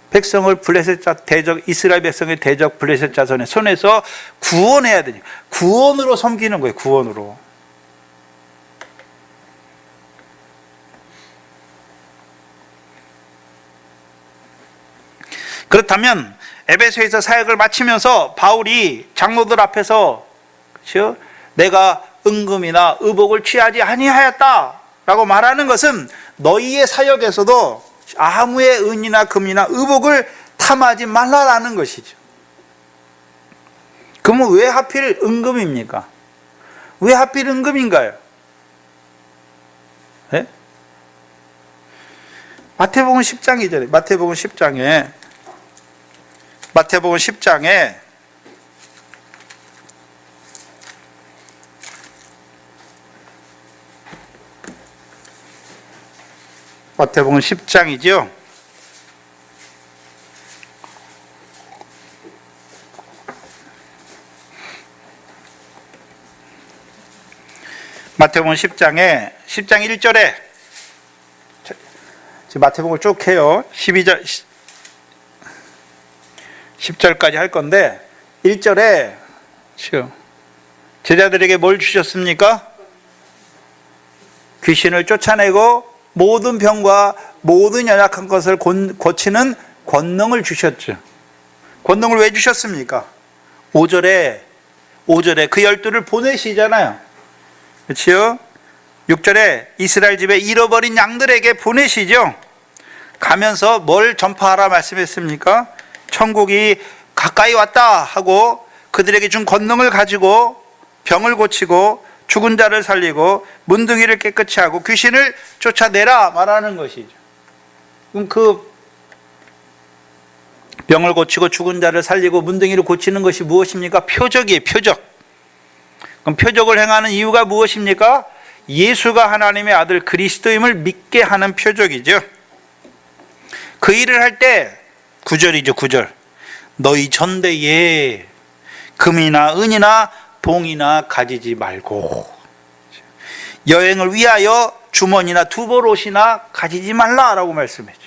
백성을 블레셋 자 대적, 이스라엘 백성의 대적 블레셋 자손의 손에서 구원해야 되니까 구원으로 섬기는 거예요. 구원으로. 그렇다면 에베소에서 사역을 마치면서 바울이 장로들 앞에서, 그렇죠? 내가 은금이나 의복을 취하지 아니하였다라고 말하는 것은 너희의 사역에서도 아무의 은이나 금이나 의복을 탐하지 말라라는 것이죠. 그러면 왜 하필 은금입니까? 왜 하필 은금인가요? 네? 마태복음 10장이잖아요. 마태복음 10장에 마태복음 10장에 마태복음 10장이죠. 마태복음 10장 1절에 지금 마태복음을 쭉 해요. 10절까지 할 건데 1절에 제자들에게 뭘 주셨습니까? 귀신을 쫓아내고 모든 병과 모든 연약한 것을 고치는 권능을 주셨죠. 권능을 왜 주셨습니까? 5절에 그 12를 보내시잖아요. 그렇죠? 6절에 이스라엘 집에 잃어버린 양들에게 보내시죠. 가면서 뭘 전파하라 말씀했습니까? 천국이 가까이 왔다 하고 그들에게 준 권능을 가지고 병을 고치고 죽은 자를 살리고 문둥이를 깨끗이 하고 귀신을 쫓아내라 말하는 것이죠. 그럼 그 병을 고치고 죽은 자를 살리고 문둥이를 고치는 것이 무엇입니까? 표적이에요. 표적. 그럼 표적을 행하는 이유가 무엇입니까? 예수가 하나님의 아들 그리스도임을 믿게 하는 표적이죠. 그 일을 할 때 9절이죠. 9절. 너희 전대에 금이나 은이나 봉이나 가지지 말고 여행을 위하여 주머니나 두벌옷이나 가지지 말라라고 말씀했죠.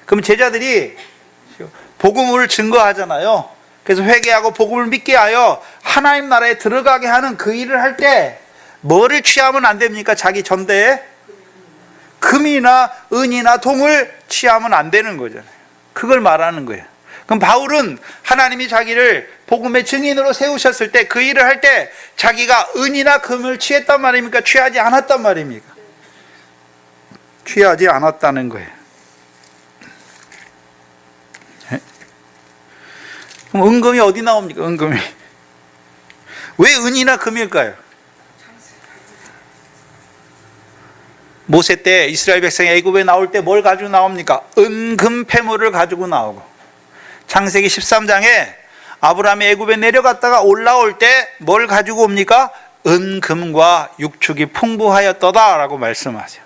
그럼 제자들이 복음을 증거하잖아요. 그래서 회개하고 복음을 믿게 하여 하나님 나라에 들어가게 하는 그 일을 할 때 뭐를 취하면 안 됩니까? 자기 전대에 금이나 은이나 동을 취하면 안 되는 거잖아요. 그걸 말하는 거예요. 그럼 바울은 하나님이 자기를 복음의 증인으로 세우셨을 때 그 일을 할 때 자기가 은이나 금을 취했단 말입니까? 취하지 않았단 말입니까? 취하지 않았다는 거예요. 그럼 은금이 어디 나옵니까? 은금이. 왜 은이나 금일까요? 모세 때 이스라엘 백성이 애굽에 나올 때 뭘 가지고 나옵니까? 은금 패물을 가지고 나오고, 창세기 13장에 아브라함이 애굽에 내려갔다가 올라올 때 뭘 가지고 옵니까? 은금과 육축이 풍부하였더다라고 말씀하세요.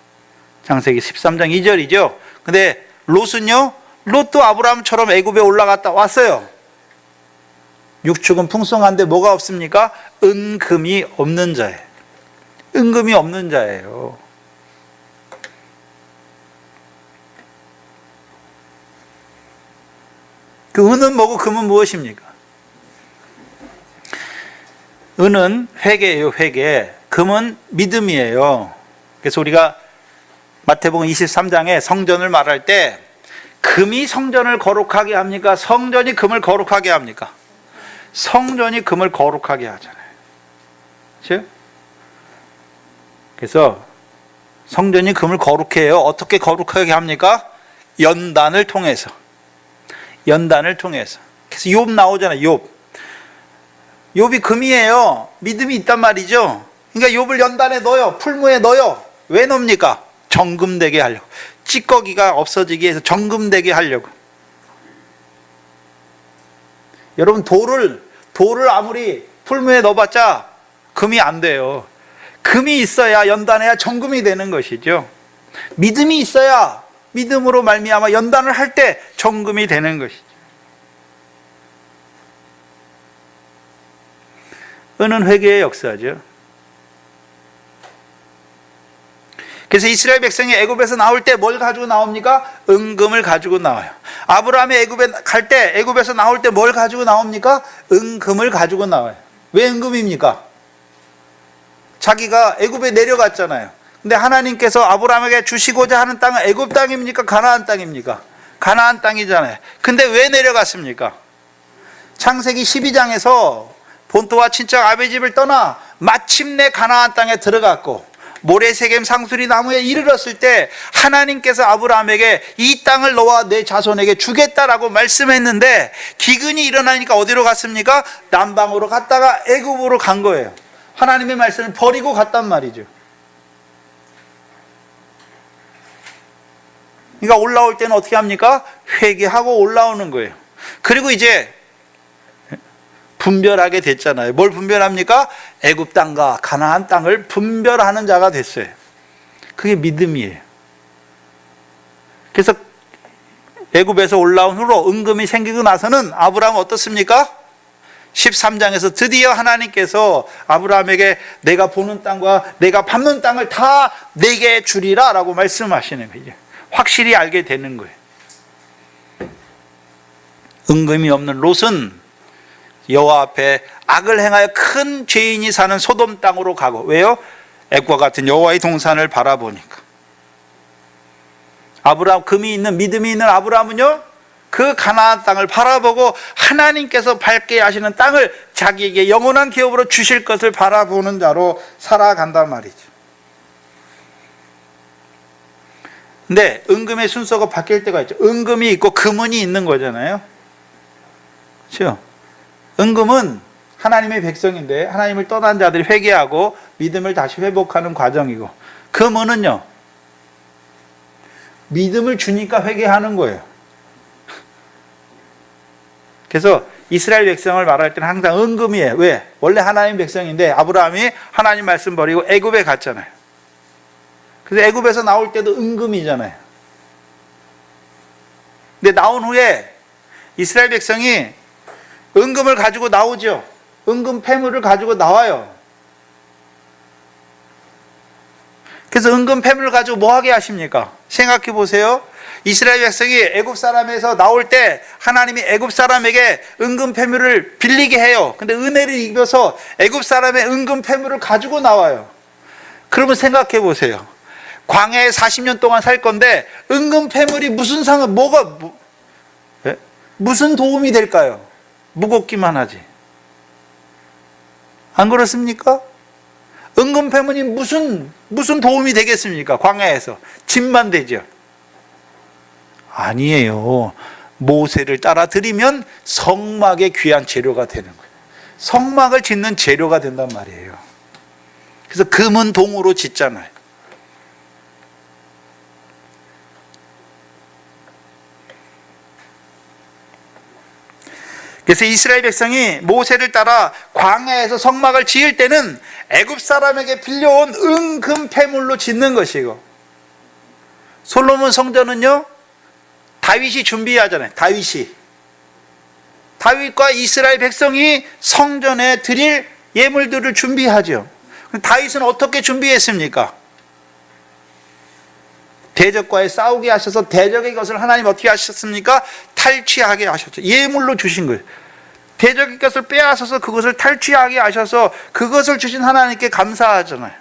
창세기 13장 2절이죠. 근데 롯은요? 롯도 아브라함처럼 애굽에 올라갔다 왔어요. 육축은 풍성한데 뭐가 없습니까? 은금이 없는 자예요. 은금이 없는 자예요. 그 은은 뭐고 금은 무엇입니까? 은은 회개예요, 회개. 금은 믿음이에요. 그래서 우리가 마태복음 23장에 성전을 말할 때 금이 성전을 거룩하게 합니까? 성전이 금을 거룩하게 합니까? 성전이 금을 거룩하게 하잖아요. 그렇죠? 그래서 성전이 금을 거룩해 해요. 어떻게 거룩하게 합니까? 연단을 통해서. 연단을 통해서. 그래서 욥 나오잖아요. 욥이 금이에요. 믿음이 있단 말이죠. 그러니까 욥을 연단에 넣어요. 풀무에 넣어요. 왜 넣습니까? 정금되게 하려고. 찌꺼기가 없어지기 위해서 정금되게 하려고. 여러분, 돌을 아무리 풀무에 넣어봤자 금이 안 돼요. 금이 있어야 연단해야 정금이 되는 것이죠. 믿음이 있어야 믿음으로 말미암아 연단을 할 때 정금이 되는 것이죠. 은은 회개의 역사죠. 그래서 이스라엘 백성이 애굽에서 나올 때 뭘 가지고 나옵니까? 은금을 가지고 나와요. 아브라함이 애굽에 갈 때, 애굽에서 나올 때 뭘 가지고 나옵니까? 은금을 가지고 나와요. 왜 은금입니까? 자기가 애굽에 내려갔잖아요. 근데 하나님께서 아브라함에게 주시고자 하는 땅은 애굽 땅입니까? 가나안 땅입니까? 가나안 땅이잖아요. 근데 왜 내려갔습니까? 창세기 12장에서 본토와 친척 아베 집을 떠나 마침내 가나안 땅에 들어갔고, 모래세겜 상수리 나무에 이르렀을 때 하나님께서 아브라함에게 이 땅을 너와 내 자손에게 주겠다라고 말씀했는데, 기근이 일어나니까 어디로 갔습니까? 남방으로 갔다가 애굽으로 간 거예요. 하나님의 말씀을 버리고 갔단 말이죠. 그러니까 올라올 때는 어떻게 합니까? 회개하고 올라오는 거예요. 그리고 이제 분별하게 됐잖아요. 뭘 분별합니까? 애굽 땅과 가나안 땅을 분별하는 자가 됐어요. 그게 믿음이에요. 그래서 애굽에서 올라온 후로 은금이 생기고 나서는 아브라함은 어떻습니까? 13장에서 드디어 하나님께서 아브라함에게 내가 보는 땅과 내가 밟는 땅을 다 내게 주리라 라고 말씀하시는 거예요. 확실히 알게 되는 거예요. 은금이 없는 롯은 여호와 앞에 악을 행하여 큰 죄인이 사는 소돔 땅으로 가고, 왜요? 액과 같은 여호와의 동산을 바라보니까. 아브라함, 금이 있는, 믿음이 있는 아브라함은요, 그 가나안 땅을 바라보고 하나님께서 밟게 하시는 땅을 자기에게 영원한 기업으로 주실 것을 바라보는 자로 살아간단 말이죠. 근데 은금의 순서가 바뀔 때가 있죠. 은금이 있고 금은이 있는 거잖아요. 그렇죠? 은금은 하나님의 백성인데 하나님을 떠난 자들이 회개하고 믿음을 다시 회복하는 과정이고, 금은은요, 믿음을 주니까 회개하는 거예요. 그래서 이스라엘 백성을 말할 때는 항상 은금이에요. 왜? 원래 하나님 백성인데 아브라함이 하나님 말씀 버리고 애굽에 갔잖아요. 그래서 애굽에서 나올 때도 은금이잖아요. 근데 나온 후에 이스라엘 백성이 은금을 가지고 나오죠. 은금 패물을 가지고 나와요. 그래서 은금 패물을 가지고 뭐 하게 하십니까? 생각해 보세요. 이스라엘 백성이 애굽 사람에서 나올 때 하나님이 애굽 사람에게 은금 패물을 빌리게 해요. 근데 은혜를 입어서 애굽 사람의 은금 패물을 가지고 나와요. 그러면 생각해 보세요. 광야에 40년 동안 살 건데 은금 패물이 무슨 무슨 도움이 될까요? 무겁기만 하지. 안 그렇습니까? 은금 패물이 무슨 도움이 되겠습니까? 광야에서 짐만 되죠. 아니에요. 모세를 따라 드리면 성막의 귀한 재료가 되는 거예요. 성막을 짓는 재료가 된단 말이에요. 그래서 금은 동으로 짓잖아요. 그래서 이스라엘 백성이 모세를 따라 광야에서 성막을 지을 때는 애굽 사람에게 빌려온 은금 패물로 짓는 것이고, 솔로몬 성전은요 다윗이 준비하잖아요. 다윗과 이스라엘 백성이 성전에 드릴 예물들을 준비하죠. 다윗은 어떻게 준비했습니까? 대적과의 싸우게 하셔서 대적의 것을 하나님 어떻게 하셨습니까? 탈취하게 하셨죠. 예물로 주신 거예요. 대적의 것을 빼앗아서 그것을 탈취하게 하셔서 그것을 주신 하나님께 감사하잖아요.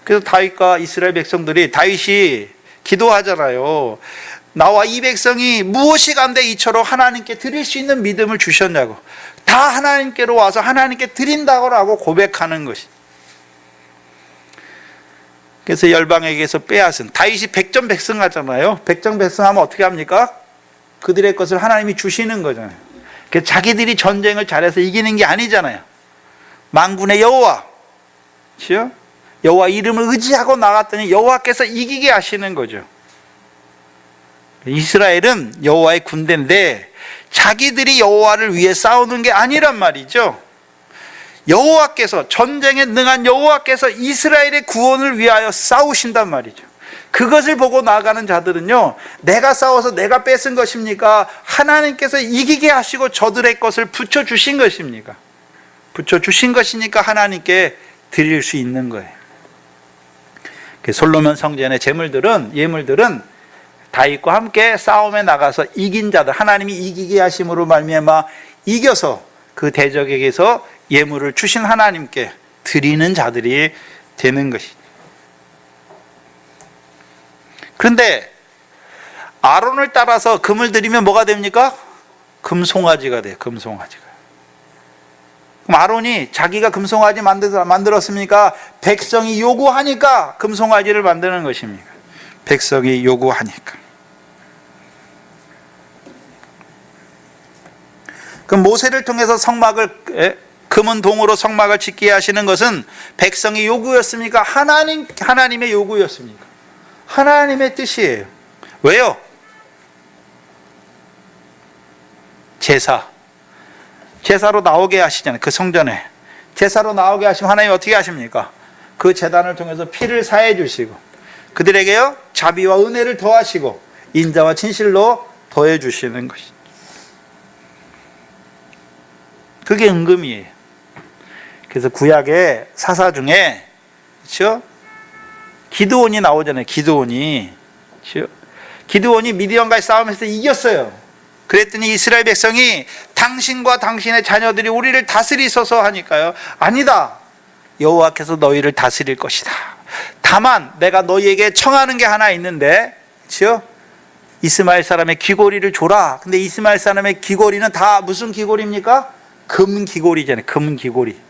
그래서 다윗과 이스라엘 백성들이, 다윗이 기도하잖아요. 나와 이 백성이 무엇이 간데 이처럼 하나님께 드릴 수 있는 믿음을 주셨냐고. 다 하나님께로 와서 하나님께 드린다고 고백하는 것이. 그래서 열방에게서 빼앗은, 다윗이 백전백승하잖아요. 백전백승하면 어떻게 합니까? 그들의 것을 하나님이 주시는 거잖아요. 그래서 자기들이 전쟁을 잘해서 이기는 게 아니잖아요. 만군의 여호와, 그렇죠? 여호와 이름을 의지하고 나갔더니 여호와께서 이기게 하시는 거죠. 이스라엘은 여호와의 군대인데 자기들이 여호와를 위해 싸우는 게 아니란 말이죠. 여호와께서, 전쟁에 능한 여호와께서 이스라엘의 구원을 위하여 싸우신단 말이죠. 그것을 보고 나아가는 자들은요, 내가 싸워서 내가 뺏은 것입니까? 하나님께서 이기게 하시고 저들의 것을 붙여주신 것입니까? 붙여주신 것이니까 하나님께 드릴 수 있는 거예요. 솔로몬 성전의 예물들은 다윗과 함께 싸움에 나가서 이긴 자들, 하나님이 이기게 하심으로 말미암아 이겨서 그 대적에게서 예물을 주신 하나님께 드리는 자들이 되는 것이죠. 그런데 아론을 따라서 금을 드리면 뭐가 됩니까? 금송아지가 돼요. 금송아지가. 그럼 아론이 자기가 금송아지 만들었습니까? 백성이 요구하니까 금송아지를 만드는 것입니까? 백성이 요구하니까. 그럼 모세를 통해서 금은 동으로 성막을 짓게 하시는 것은 백성의 요구였습니까? 하나님의 요구였습니까? 하나님의 뜻이에요. 왜요? 제사로 나오게 하시잖아요. 그 성전에 제사로 나오게 하시면 하나님 어떻게 하십니까? 그 제단을 통해서 피를 사해 주시고 그들에게요 자비와 은혜를 더하시고 인자와 진실로 더해 주시는 것이죠. 그게 은금이에요. 그래서 구약의 사사 중에, 그렇죠? 기드온이 나오잖아요. 기드온이, 그렇죠? 기드온이 미디안과의 싸움에서 이겼어요. 그랬더니 이스라엘 백성이 당신과 당신의 자녀들이 우리를 다스리소서 하니까요, 아니다, 여호와께서 너희를 다스릴 것이다. 다만 내가 너희에게 청하는 게 하나 있는데, 그렇죠? 이스마엘 사람의 귀고리를 줘라. 근데 이스마엘 사람의 귀고리는 다 무슨 귀고리입니까? 금 귀고리잖아요. 금 귀고리.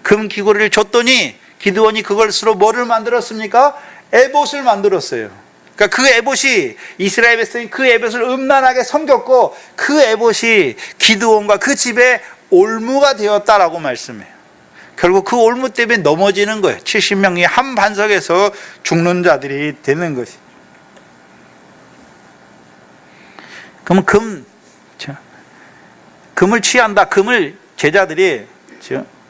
금 귀고리를 줬더니 기드온이 그것으로 뭐를 만들었습니까? 에봇을 만들었어요. 그러니까 그 에봇이, 이스라엘 백성이 그 에봇을 음란하게 섬겼고 그 에봇이 기드온과 그 집에 올무가 되었다라고 말씀해요. 결국 그 올무 때문에 넘어지는 거예요. 70명이 한 반석에서 죽는 자들이 되는 것이죠. 그러면 금을 취한다. 금을 제자들이,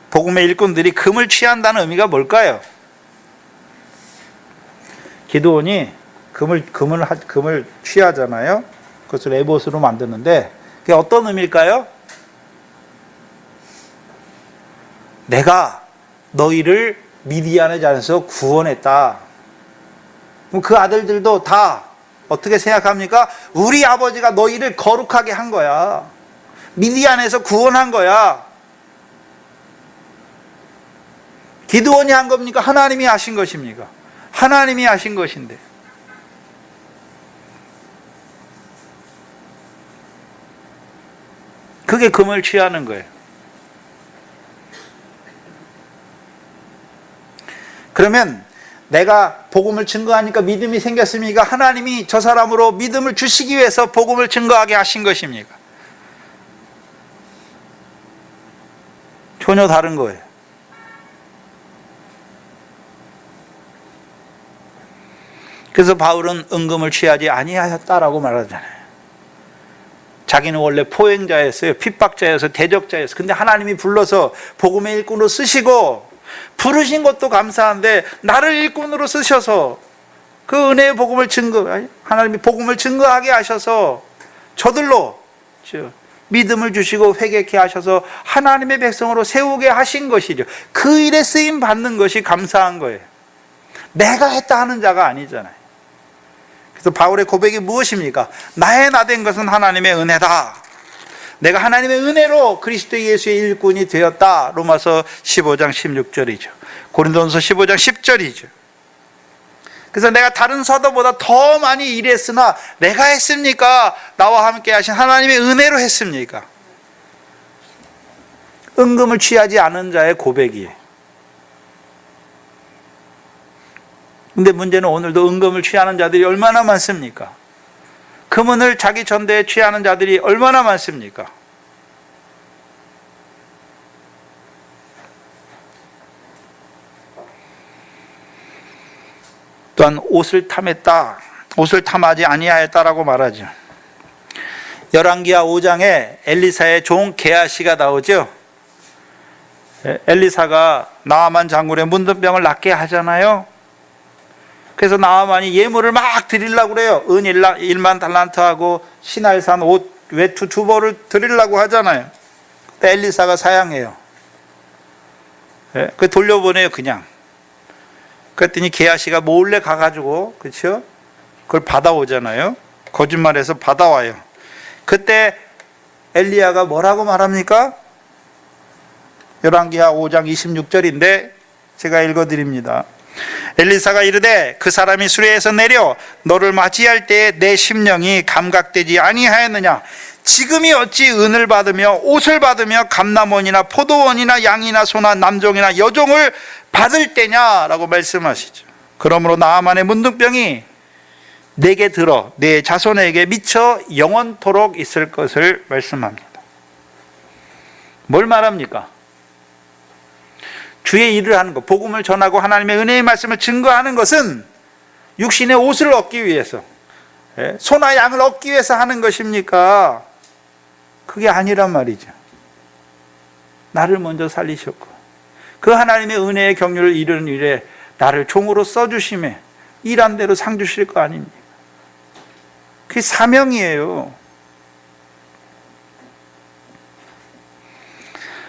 복음의 일꾼들이 금을 취한다는 의미가 뭘까요? 기드온이 금을 취하잖아요. 그것을 에봇으로 만드는데 그게 어떤 의미일까요? 내가 너희를 미디안의 자에서 구원했다. 그럼 그 아들들도 다 어떻게 생각합니까? 우리 아버지가 너희를 거룩하게 한 거야. 미디안에서 구원한 거야. 기드온이 한 겁니까? 하나님이 하신 것입니까? 하나님이 하신 것인데. 그게 금을 취하는 거예요. 그러면 내가 복음을 증거하니까 믿음이 생겼습니까? 하나님이 저 사람으로 믿음을 주시기 위해서 복음을 증거하게 하신 것입니까? 전혀 다른 거예요. 그래서 바울은 은금을 취하지 아니하였다라고 말하잖아요. 자기는 원래 포행자였어요. 핍박자여서 대적자였어요. 근데 하나님이 불러서 복음의 일꾼으로 쓰시고, 부르신 것도 감사한데 나를 일꾼으로 쓰셔서 그 은혜의 복음을 하나님이 복음을 증거하게 하셔서 저들로 믿음을 주시고 회개케 하셔서 하나님의 백성으로 세우게 하신 것이죠. 그 일에 쓰임 받는 것이 감사한 거예요. 내가 했다 하는 자가 아니잖아요. 그래서 바울의 고백이 무엇입니까? 나의 나 된 것은 하나님의 은혜다. 내가 하나님의 은혜로 그리스도 예수의 일꾼이 되었다. 로마서 15장 16절이죠. 고린도전서 15장 10절이죠. 그래서 내가 다른 사도보다 더 많이 일했으나 내가 했습니까? 나와 함께 하신 하나님의 은혜로 했습니까? 은금을 취하지 않은 자의 고백이에요. 근데 문제는 오늘도 은금을 취하는 자들이 얼마나 많습니까? 금은을 자기 전대에 취하는 자들이 얼마나 많습니까? 또한 옷을 탐했다, 옷을 탐하지 아니하였다라고 말하죠. 열왕기하 5장에 엘리사의 종 게하시가 나오죠. 엘리사가 나아만 장군의 문둥병을 낫게 하잖아요. 그래서 나아만이 예물을 막 드리려고 그래요. 은 1만 달란트하고 신할산 옷 외투 2벌을 드리려고 하잖아요. 근데 엘리사가 사양해요. 그 돌려보내요, 그냥. 그랬더니 게하시가 몰래 가가지고, 그렇죠? 그걸 받아오잖아요. 거짓말해서 받아와요. 그때 엘리야가 뭐라고 말합니까? 열왕기하 5장 26절인데 제가 읽어드립니다. 엘리사가 이르되 그 사람이 수레에서 내려 너를 맞이할 때에 내 심령이 감각되지 아니하였느냐? 지금이 어찌 은을 받으며 옷을 받으며 감람원이나 포도원이나 양이나 소나 남종이나 여종을 받을 때냐라고 말씀하시죠. 그러므로 나아만의 문둥병이 내게 들어 내 자손에게 미쳐 영원토록 있을 것을 말씀합니다. 뭘 말합니까? 주의 일을 하는 것, 복음을 전하고 하나님의 은혜의 말씀을 증거하는 것은 육신의 옷을 얻기 위해서, 소나 양을 얻기 위해서 하는 것입니까? 그게 아니란 말이죠. 나를 먼저 살리셨고 그 하나님의 은혜의 경륜을 이루는 일에 나를 종으로 써주심에 일한 대로 상 주실 거 아닙니까? 그게 사명이에요.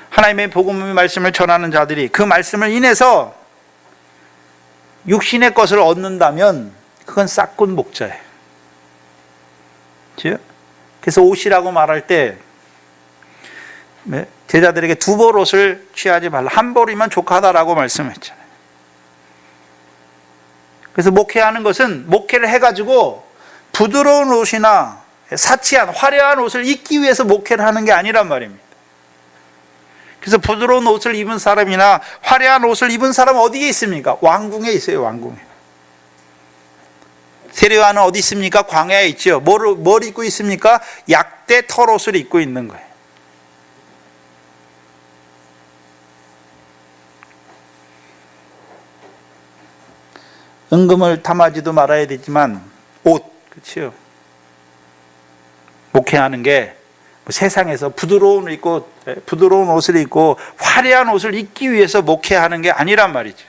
하나님의 복음의 말씀을 전하는 자들이 그 말씀을 인해서 육신의 것을 얻는다면 그건 싹군 목자예요. 그래서 옷이라고 말할 때 제자들에게 2벌 옷을 취하지 말라. 1벌이면 족하다라고 말씀했잖아요. 그래서 목회하는 것은 목회를 해가지고 부드러운 옷이나 사치한 화려한 옷을 입기 위해서 목회를 하는 게 아니란 말입니다. 그래서 부드러운 옷을 입은 사람이나 화려한 옷을 입은 사람은 어디에 있습니까? 왕궁에 있어요. 왕궁에. 세례요한은 어디 있습니까? 광야에 있죠. 뭘 입고 있습니까? 약대 털옷을 입고 있는 거예요. 은금을 탐하지도 말아야 되지만 옷, 그렇죠? 목회하는 게 세상에서 부드러운 옷을 입고 화려한 옷을 입기 위해서 목회하는 게 아니란 말이죠.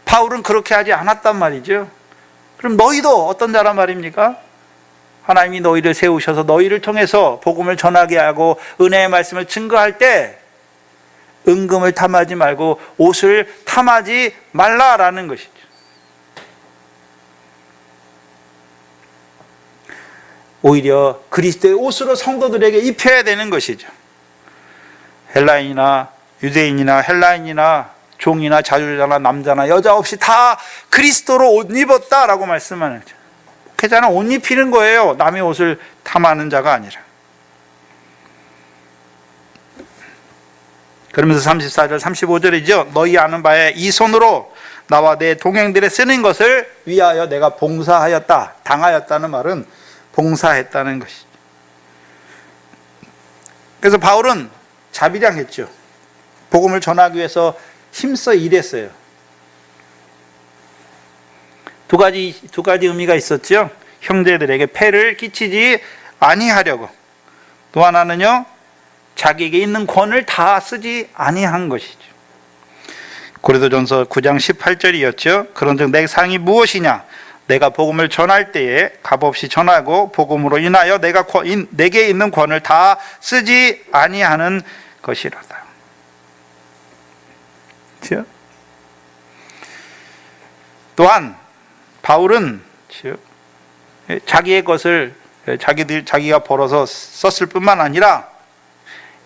바울은 그렇게 하지 않았단 말이죠. 그럼 너희도 어떤 자란 말입니까? 하나님이 너희를 세우셔서 너희를 통해서 복음을 전하게 하고 은혜의 말씀을 증거할 때 은금을 탐하지 말고 옷을 탐하지 말라라는 것이죠. 오히려 그리스도의 옷으로 성도들에게 입혀야 되는 것이죠. 헬라인이나 유대인이나 헬라인이나 종이나 자유자나 남자나 여자 없이 다 그리스도로 옷 입었다라고 말씀하는 거죠. 목회자는 옷 입히는 거예요. 남의 옷을 탐하는 자가 아니라. 그러면서 34절 35절이죠. 너희 아는 바에 이 손으로 나와 내 동행들의 쓰는 것을 위하여 내가 봉사하였다. 당하였다는 말은 봉사했다는 것이죠. 그래서 바울은 자비량했죠. 복음을 전하기 위해서 힘써 일했어요. 두 가지 의미가 있었죠. 형제들에게 폐를 끼치지 아니하려고. 또 하나는요, 자기에게 있는 권을 다 쓰지 아니한 것이죠. 고린도전서 9장 18절이었죠. 그런즉 내 상이 무엇이냐? 내가 복음을 전할 때에 값없이 전하고 복음으로 인하여 내게 있는 권을 다 쓰지 아니하는 것이로다. 그렇죠? 또한 바울은 자기의 것을 자기가 벌어서 썼을 뿐만 아니라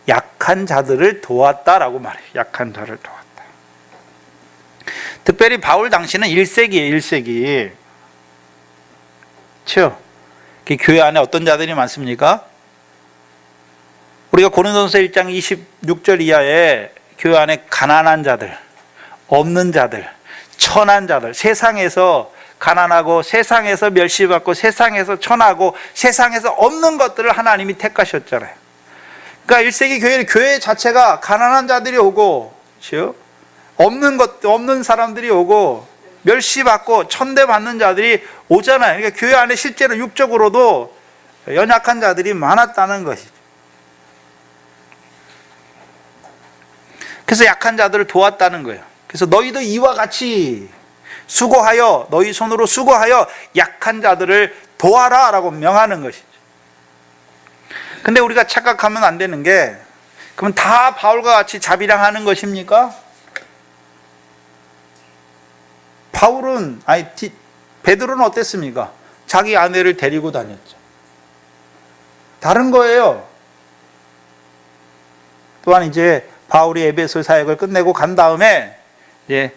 약한 자들을 도왔다라고 말해요. 약한 자를 도왔다. 특별히 바울 당시는 1세기예요. 1세기. 그렇죠? 교회 안에 어떤 자들이 많습니까? 우리가 고린도전서 1장 26절 이하에 교회 안에 가난한 자들, 없는 자들, 천한 자들, 세상에서 가난하고 세상에서 멸시받고 세상에서 천하고 세상에서 없는 것들을 하나님이 택하셨잖아요. 그러니까 1세기 교회 자체가 가난한 자들이 오고, 그렇죠? 없는 사람들이 오고, 멸시받고 천대받는 자들이 오잖아요. 그러니까 교회 안에 실제로 육적으로도 연약한 자들이 많았다는 것이죠. 그래서 약한 자들을 도왔다는 거예요. 그래서 너희도 이와 같이 수고하여, 너희 손으로 수고하여 약한 자들을 도와라 라고 명하는 것이죠. 근데 우리가 착각하면 안 되는 게, 그러면 다 바울과 같이 자비량하는 것입니까? 베드로는 어땠습니까? 자기 아내를 데리고 다녔죠. 다른 거예요. 또한 이제 바울이 에베소 사역을 끝내고 간 다음에 이제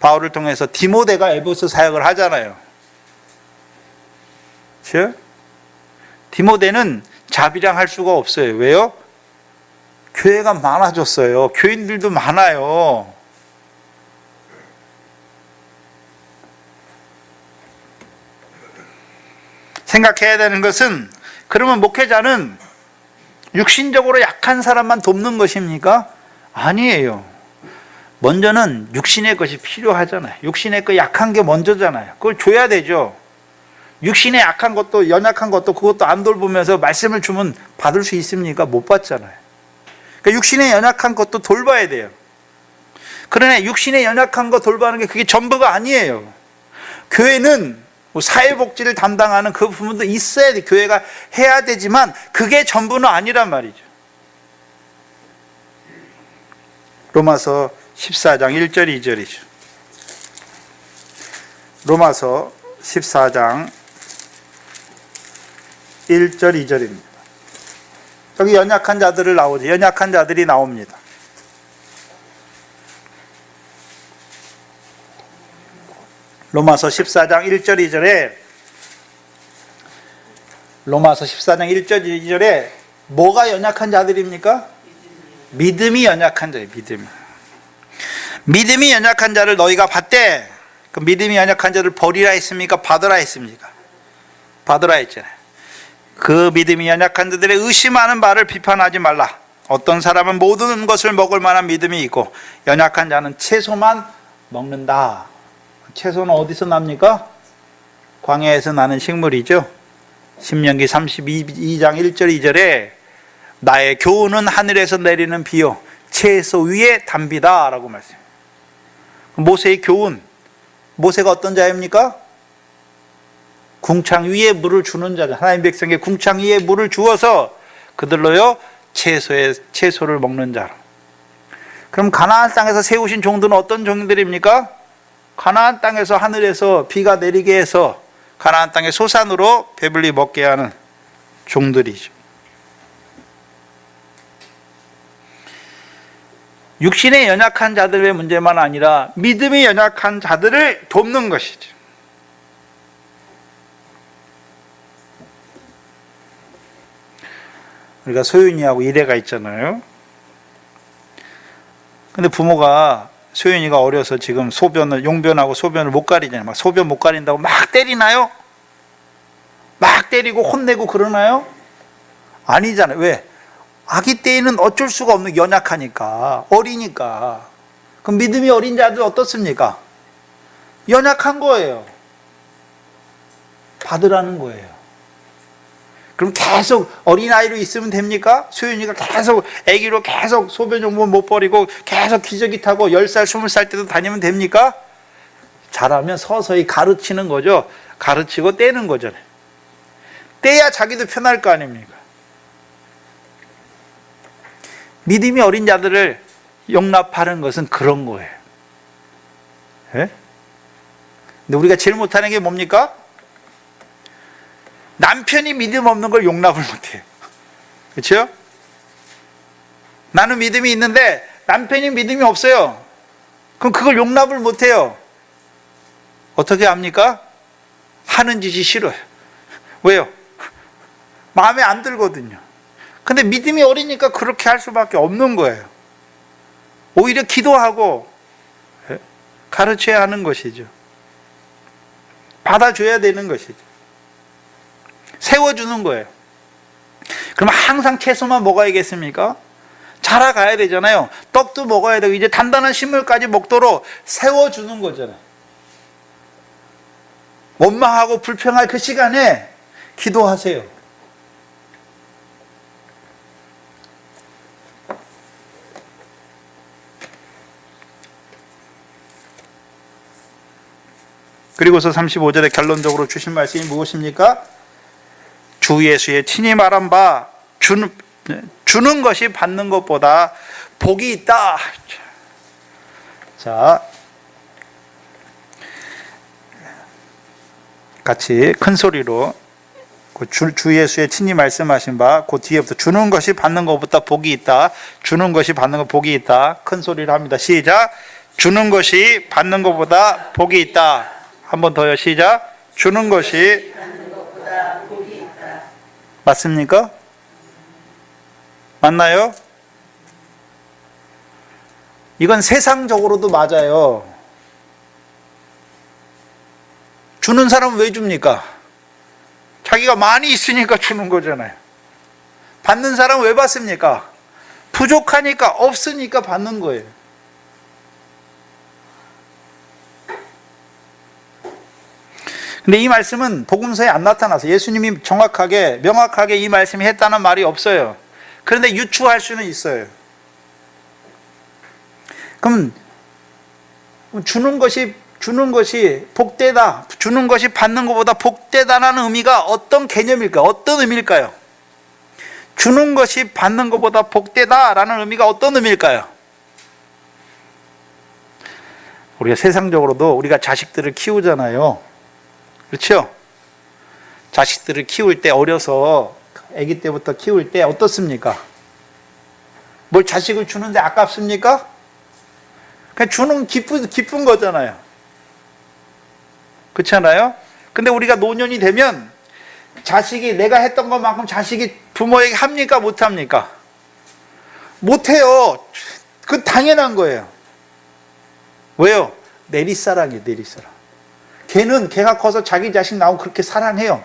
바울을 통해서 디모데가 에베소 사역을 하잖아요. 그렇죠? 디모데는 자비량할 수가 없어요. 왜요? 교회가 많아졌어요. 교인들도 많아요. 생각해야 되는 것은, 그러면 목회자는 육신적으로 약한 사람만 돕는 것입니까? 아니에요. 먼저는 육신의 것이 필요하잖아요. 육신의 그 약한 게 먼저잖아요. 그걸 줘야 되죠. 육신의 약한 것도, 연약한 것도, 그것도 안 돌보면서 말씀을 주면 받을 수 있습니까? 못 받잖아요. 그러니까 육신의 연약한 것도 돌봐야 돼요. 그러나 육신의 연약한 거 돌보는 게 그게 전부가 아니에요. 교회는 사회복지를 담당하는 그 부분도 있어야 돼. 교회가 해야 되지만 그게 전부는 아니란 말이죠. 로마서 14장 1절 2절이죠. 로마서 14장 1절 2절입니다. 여기 연약한 자들을 나오죠. 연약한 자들이 나옵니다. 로마서 14장 1절 2절에 뭐가 연약한 자들입니까? 믿음이 연약한 자예요. 믿음이 연약한 자를 너희가 받되, 그 믿음이 연약한 자를 버리라 했습니까? 받으라 했습니까? 받으라 했잖아요. 그 믿음이 연약한 자들의 의심하는 바를 비판하지 말라. 어떤 사람은 모든 것을 먹을 만한 믿음이 있고 연약한 자는 채소만 먹는다. 채소는 어디서 납니까? 광야에서 나는 식물이죠. 신명기 32장 1절 2절에 나의 교훈은 하늘에서 내리는 비요 채소 위에 담비다 라고 말씀해요. 모세의 교훈, 모세가 어떤 자입니까? 궁창 위에 물을 주는 자죠. 하나님 백성에게 궁창 위에 물을 주어서 그들로요 채소를 먹는 자로. 그럼 가나안 땅에서 세우신 종들은 어떤 종들입니까? 가나안 땅에서 하늘에서 비가 내리게 해서 가나안 땅의 소산으로 배불리 먹게 하는 종들이죠. 육신의 연약한 자들의 문제만 아니라 믿음이 연약한 자들을 돕는 것이죠. 우리가 소윤이하고 이래가 있잖아요. 근데 부모가 소연이가 어려서 지금 용변하고 소변을 못 가리잖아요. 막 소변 못 가린다고 막 때리나요? 막 때리고 혼내고 그러나요? 아니잖아요. 왜? 아기 때에는 어쩔 수가 없는, 연약하니까, 어리니까. 그럼 믿음이 어린 자들 어떻습니까? 연약한 거예요. 받으라는 거예요. 그럼 계속 어린아이로 있으면 됩니까? 소연이가 계속 아기로 계속 소변 용변 못 버리고 계속 기저귀 타고 10살, 20살 때도 다니면 됩니까? 잘하면 서서히 가르치는 거죠. 가르치고 떼는 거잖아요. 떼야 자기도 편할 거 아닙니까? 믿음이 어린 자들을 용납하는 것은 그런 거예요. 예? 근데 우리가 제일 못하는 게 뭡니까? 남편이 믿음 없는 걸 용납을 못해요. 그렇죠? 나는 믿음이 있는데 남편이 믿음이 없어요. 그럼 그걸 용납을 못해요. 어떻게 합니까? 하는 짓이 싫어요. 왜요? 마음에 안 들거든요. 근데 믿음이 어리니까 그렇게 할 수밖에 없는 거예요. 오히려 기도하고 가르쳐야 하는 것이죠. 받아줘야 되는 것이죠. 세워주는 거예요. 그러면 항상 채소만 먹어야겠습니까? 자라가야 되잖아요. 떡도 먹어야 되고 이제 단단한 식물까지 먹도록 세워주는 거잖아요. 원망하고 불평할 그 시간에 기도하세요. 그리고서 35절에 결론적으로 주신 말씀이 무엇입니까? 주 예수의 친히 말한 바 주는 것이 받는 것보다 복이 있다. 자, 같이 큰 소리로 주 예수의 친히 말씀하신 바 그 뒤에부터 주는 것이 받는 것보다 복이 있다. 주는 것이 받는 것 복이 있다. 큰 소리로 합니다. 시작. 주는 것이 받는 것보다 복이 있다. 한 번 더요. 시작. 주는 것이 받는 것보다 복이 있다. 맞습니까? 맞나요? 이건 세상적으로도 맞아요. 주는 사람은 왜 줍니까? 자기가 많이 있으니까 주는 거잖아요. 받는 사람은 왜 받습니까? 부족하니까, 없으니까 받는 거예요. 근데 이 말씀은 복음서에 안 나타나서 예수님이 정확하게, 명확하게 이 말씀이 했다는 말이 없어요. 그런데 유추할 수는 있어요. 그럼 주는 것이 복되다, 주는 것이 받는 것보다 복되다라는 의미가 어떤 개념일까요? 어떤 의미일까요? 주는 것이 받는 것보다 복되다라는 의미가 어떤 의미일까요? 우리가 세상적으로도 우리가 자식들을 키우잖아요. 그렇죠? 자식들을 키울 때, 어려서 아기 때부터 키울 때 어떻습니까? 뭘 자식을 주는데 아깝습니까? 그냥 주는 기쁜 거잖아요. 그렇잖아요? 근데 우리가 노년이 되면 자식이 내가 했던 것만큼 자식이 부모에게 합니까? 못합니까? 못해요. 그건 당연한 거예요. 왜요? 내리사랑이에요. 내리사랑. 걔가 커서 자기 자식 나오고 그렇게 사랑해요.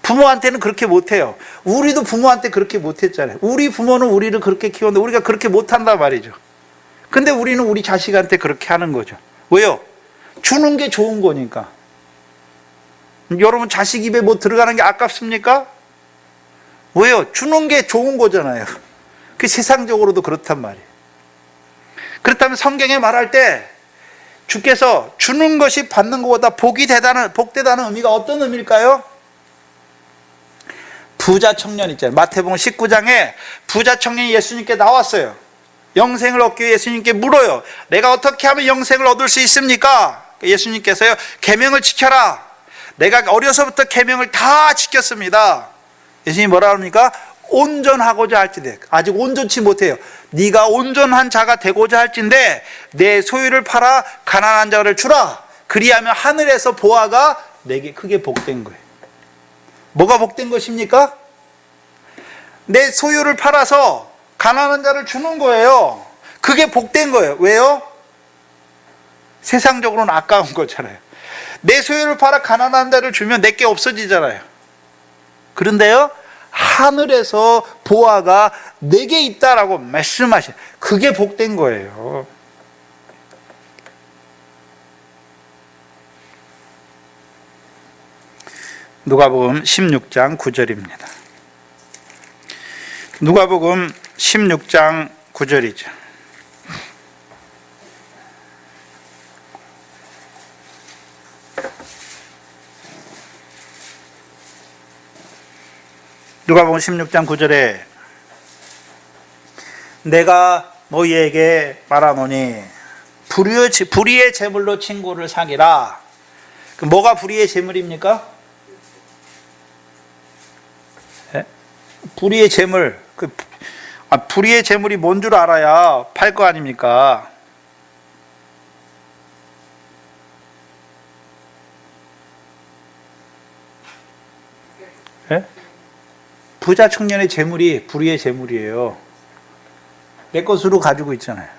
부모한테는 그렇게 못해요. 우리도 부모한테 그렇게 못했잖아요. 우리 부모는 우리를 그렇게 키웠는데 우리가 그렇게 못한단 말이죠. 근데 우리는 우리 자식한테 그렇게 하는 거죠. 왜요? 주는 게 좋은 거니까. 여러분 자식 입에 뭐 들어가는 게 아깝습니까? 왜요? 주는 게 좋은 거잖아요. 그 세상적으로도 그렇단 말이에요. 그렇다면 성경에 말할 때 주께서 주는 것이 받는 것보다 복되다는 의미가 어떤 의미일까요? 부자 청년 있잖아요. 마태복음 19장에 부자 청년이 예수님께 나왔어요. 영생을 얻기 위해 예수님께 물어요. 내가 어떻게 하면 영생을 얻을 수 있습니까? 예수님께서요, 계명을 지켜라. 내가 어려서부터 계명을 다 지켰습니다. 예수님이 뭐라 합니까? 온전하고자 할진대. 아직 온전치 못해요. 네가 온전한 자가 되고자 할진대 내 소유를 팔아 가난한 자를 주라. 그리하면 하늘에서 보아가 내게 크게 복된 거예요. 뭐가 복된 것입니까? 내 소유를 팔아서 가난한 자를 주는 거예요. 그게 복된 거예요. 왜요? 세상적으로는 아까운 거잖아요. 내 소유를 팔아 가난한 자를 주면 내게 없어지잖아요. 그런데요, 하늘에서 보화가 내게 있다라고 말씀하셔요. 그게 복된 거예요. 누가복음 16장 9절입니다. 누가복음 16장 9절이죠. 누가복음 16장 9절에 내가 너희에게 말하노니 불의의 재물로 친구를 사귀라. 뭐가 불의의 재물입니까? 네? 불의의 재물. 불의의 재물이 뭔 줄 알아야 팔 거 아닙니까? 네? 부자 청년의 재물이 불의의 재물이에요. 내 것으로 가지고 있잖아요.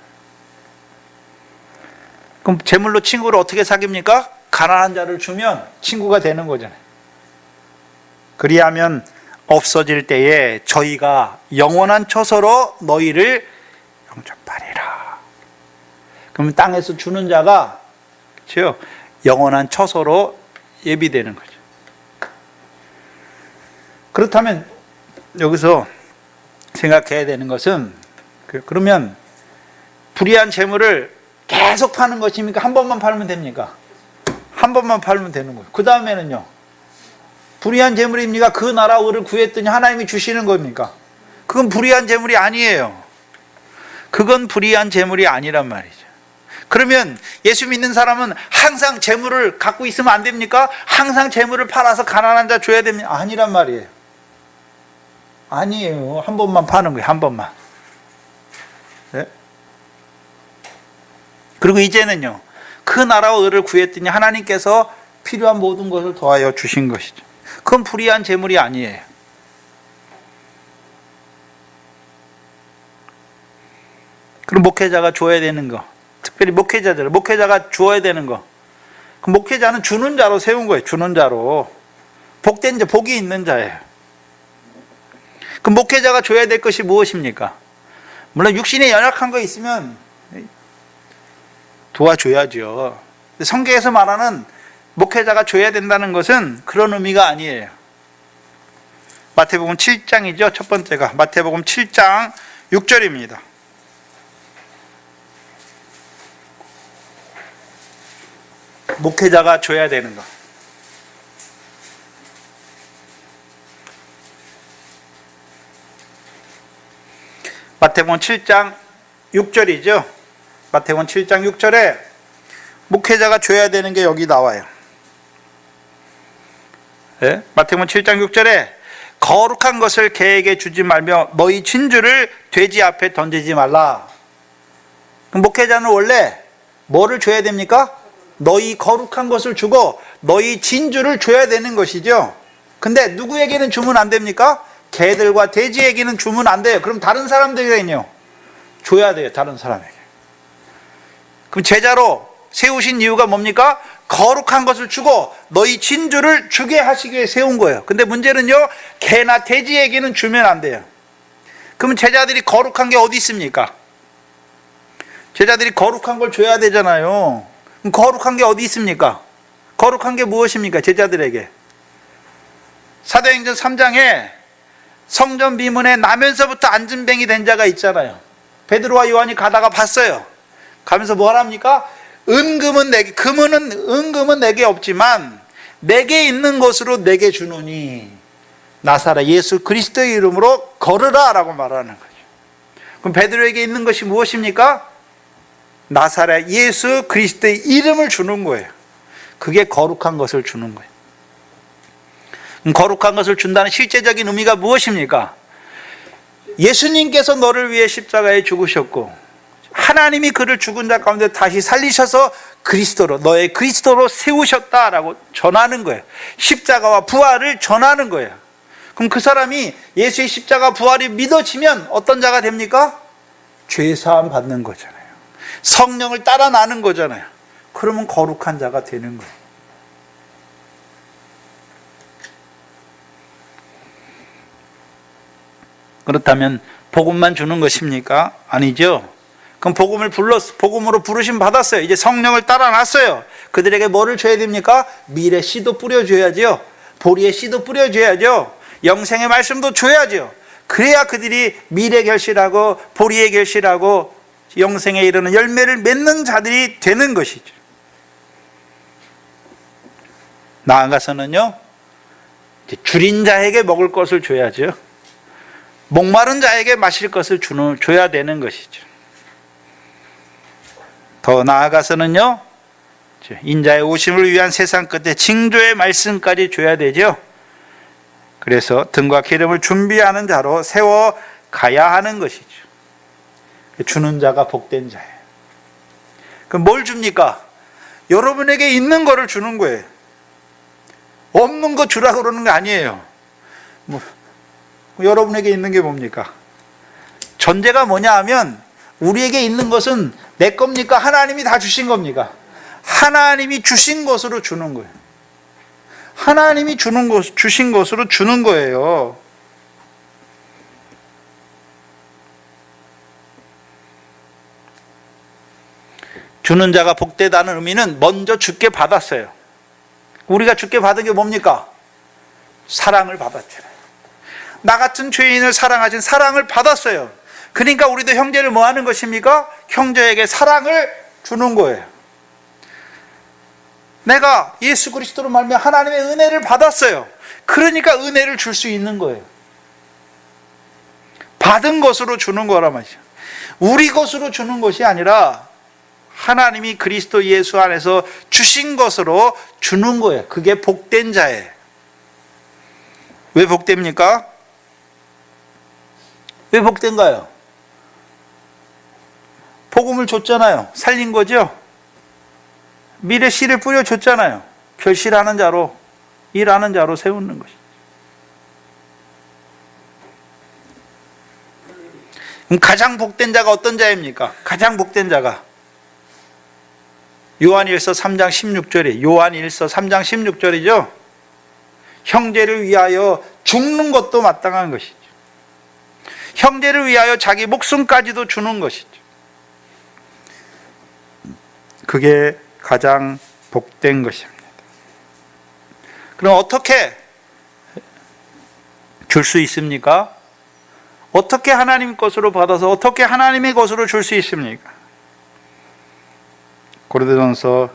그럼 재물로 친구를 어떻게 사깁니까? 가난한 자를 주면 친구가 되는 거잖아요. 그리하면 없어질 때에 저희가 영원한 처소로 너희를 영접하리라. 그러면 땅에서 주는 자가, 그렇죠? 영원한 처소로 예비되는 거죠. 그렇다면 여기서 생각해야 되는 것은, 그러면 불의한 재물을 계속 파는 것입니까? 한 번만 팔면 됩니까? 한 번만 팔면 되는 거예요. 그 다음에는요, 불의한 재물입니까? 그 나라 의를 구했더니 하나님이 주시는 겁니까? 그건 불의한 재물이 아니에요. 그건 불의한 재물이 아니란 말이죠. 그러면 예수 믿는 사람은 항상 재물을 갖고 있으면 안 됩니까? 항상 재물을 팔아서 가난한 자 줘야 됩니까? 아니란 말이에요. 아니에요. 한 번만 파는 거예요. 한 번만. 네? 그리고 이제는요, 그 나라와 의를 구했더니 하나님께서 필요한 모든 것을 더하여 주신 것이죠. 그건 불의한 재물이 아니에요. 그럼 목회자가 줘야 되는 거, 특별히 목회자가 주어야 되는 거, 그 목회자는 주는 자로 세운 거예요. 주는 자로. 복된 자, 복이 있는 자예요. 그 목회자가 줘야 될 것이 무엇입니까? 물론 육신에 연약한 거 있으면 도와줘야죠. 성경에서 말하는 목회자가 줘야 된다는 것은 그런 의미가 아니에요. 마태복음 7장이죠. 첫 번째가 마태복음 7장 6절입니다. 목회자가 줘야 되는 것. 마태복음 7장 6절이죠. 마태복음 7장 6절에 목회자가 줘야 되는 게 여기 나와요. 네? 마태복음 7장 6절에 거룩한 것을 개에게 주지 말며 너희 진주를 돼지 앞에 던지지 말라. 그럼 목회자는 원래 뭐를 줘야 됩니까? 너희 거룩한 것을 주고 너희 진주를 줘야 되는 것이죠. 근데 누구에게는 주면 안 됩니까? 개들과 돼지에게는 주면 안 돼요. 그럼 다른 사람들에게는요, 줘야 돼요. 다른 사람에게. 그럼 제자로 세우신 이유가 뭡니까? 거룩한 것을 주고 너희 진주를 주게 하시기 위해 세운 거예요. 근데 문제는요, 개나 돼지에게는 주면 안 돼요. 그러면 제자들이 거룩한 게 어디 있습니까? 제자들이 거룩한 걸 줘야 되잖아요. 그럼 거룩한 게 어디 있습니까? 거룩한 게 무엇입니까? 제자들에게. 사도행전 3장에 성전 비문에 나면서부터 안진뱅이 된 자가 있잖아요. 베드로와 요한이 가다가 봤어요. 가면서 뭘 합니까? 은금은 내게 없지만 내게 있는 것으로 내게 주노니 나사렛 예수 그리스도의 이름으로 걸으라 라고 말하는 거죠. 그럼 베드로에게 있는 것이 무엇입니까? 나사렛 예수 그리스도의 이름을 주는 거예요. 그게 거룩한 것을 주는 거예요. 거룩한 것을 준다는 실제적인 의미가 무엇입니까? 예수님께서 너를 위해 십자가에 죽으셨고 하나님이 그를 죽은 자 가운데 다시 살리셔서 그리스도로, 너의 그리스도로 세우셨다라고 전하는 거예요. 십자가와 부활을 전하는 거예요. 그럼 그 사람이 예수의 십자가 부활이 믿어지면 어떤 자가 됩니까? 죄사함 받는 거잖아요. 성령을 따라 나는 거잖아요. 그러면 거룩한 자가 되는 거예요. 그렇다면 복음만 주는 것입니까? 아니죠. 그럼 복음으로 부르심 받았어요. 이제 성령을 따라 놨어요. 그들에게 뭐를 줘야 됩니까? 밀의 씨도 뿌려줘야죠. 보리의 씨도 뿌려줘야죠. 영생의 말씀도 줘야죠. 그래야 그들이 밀의 결실하고 보리의 결실하고 영생에 이르는 열매를 맺는 자들이 되는 것이죠. 나아가서는요, 줄인 자에게 먹을 것을 줘야죠. 목마른 자에게 마실 것을 줘야 되는 것이죠. 더 나아가서는요, 인자의 오심을 위한 세상 끝에 징조의 말씀까지 줘야 되죠. 그래서 등과 기름을 준비하는 자로 세워 가야 하는 것이죠. 주는 자가 복된 자예요. 그럼 뭘 줍니까? 여러분에게 있는 거를 주는 거예요. 없는 거 주라 그러는 거 아니에요. 여러분에게 있는 게 뭡니까? 전제가 뭐냐 하면 우리에게 있는 것은 내 겁니까? 하나님이 다 주신 겁니까? 하나님이 주신 것으로 주는 거예요. 하나님이 주신 것으로 주는 거예요. 주는 자가 복되다는 의미는 먼저 주께 받았어요. 우리가 주께 받은 게 뭡니까? 사랑을 받았잖아요. 나 같은 죄인을 사랑하신 사랑을 받았어요. 그러니까 우리도 형제를 뭐 하는 것입니까? 형제에게 사랑을 주는 거예요. 내가 예수 그리스도로 말미암아 하나님의 은혜를 받았어요. 그러니까 은혜를 줄 수 있는 거예요. 받은 것으로 주는 거란 말이죠. 우리 것으로 주는 것이 아니라 하나님이 그리스도 예수 안에서 주신 것으로 주는 거예요. 그게 복된 자예요. 왜 복됩니까? 왜 복된가요? 복음을 줬잖아요. 살린 거죠. 밀의 씨를 뿌려줬잖아요. 결실하는 자로, 일하는 자로 세우는 것이죠. 그럼 가장 복된 자가 어떤 자입니까? 가장 복된 자가 요한일서 3장 16절에 요한일서 3장 16절이죠. 형제를 위하여 죽는 것도 마땅한 것이죠. 형제를 위하여 자기 목숨까지도 주는 것이죠. 그게 가장 복된 것입니다. 그럼 어떻게 줄 수 있습니까? 어떻게 하나님 것으로 받아서 어떻게 하나님의 것으로 줄 수 있습니까? 고린도전서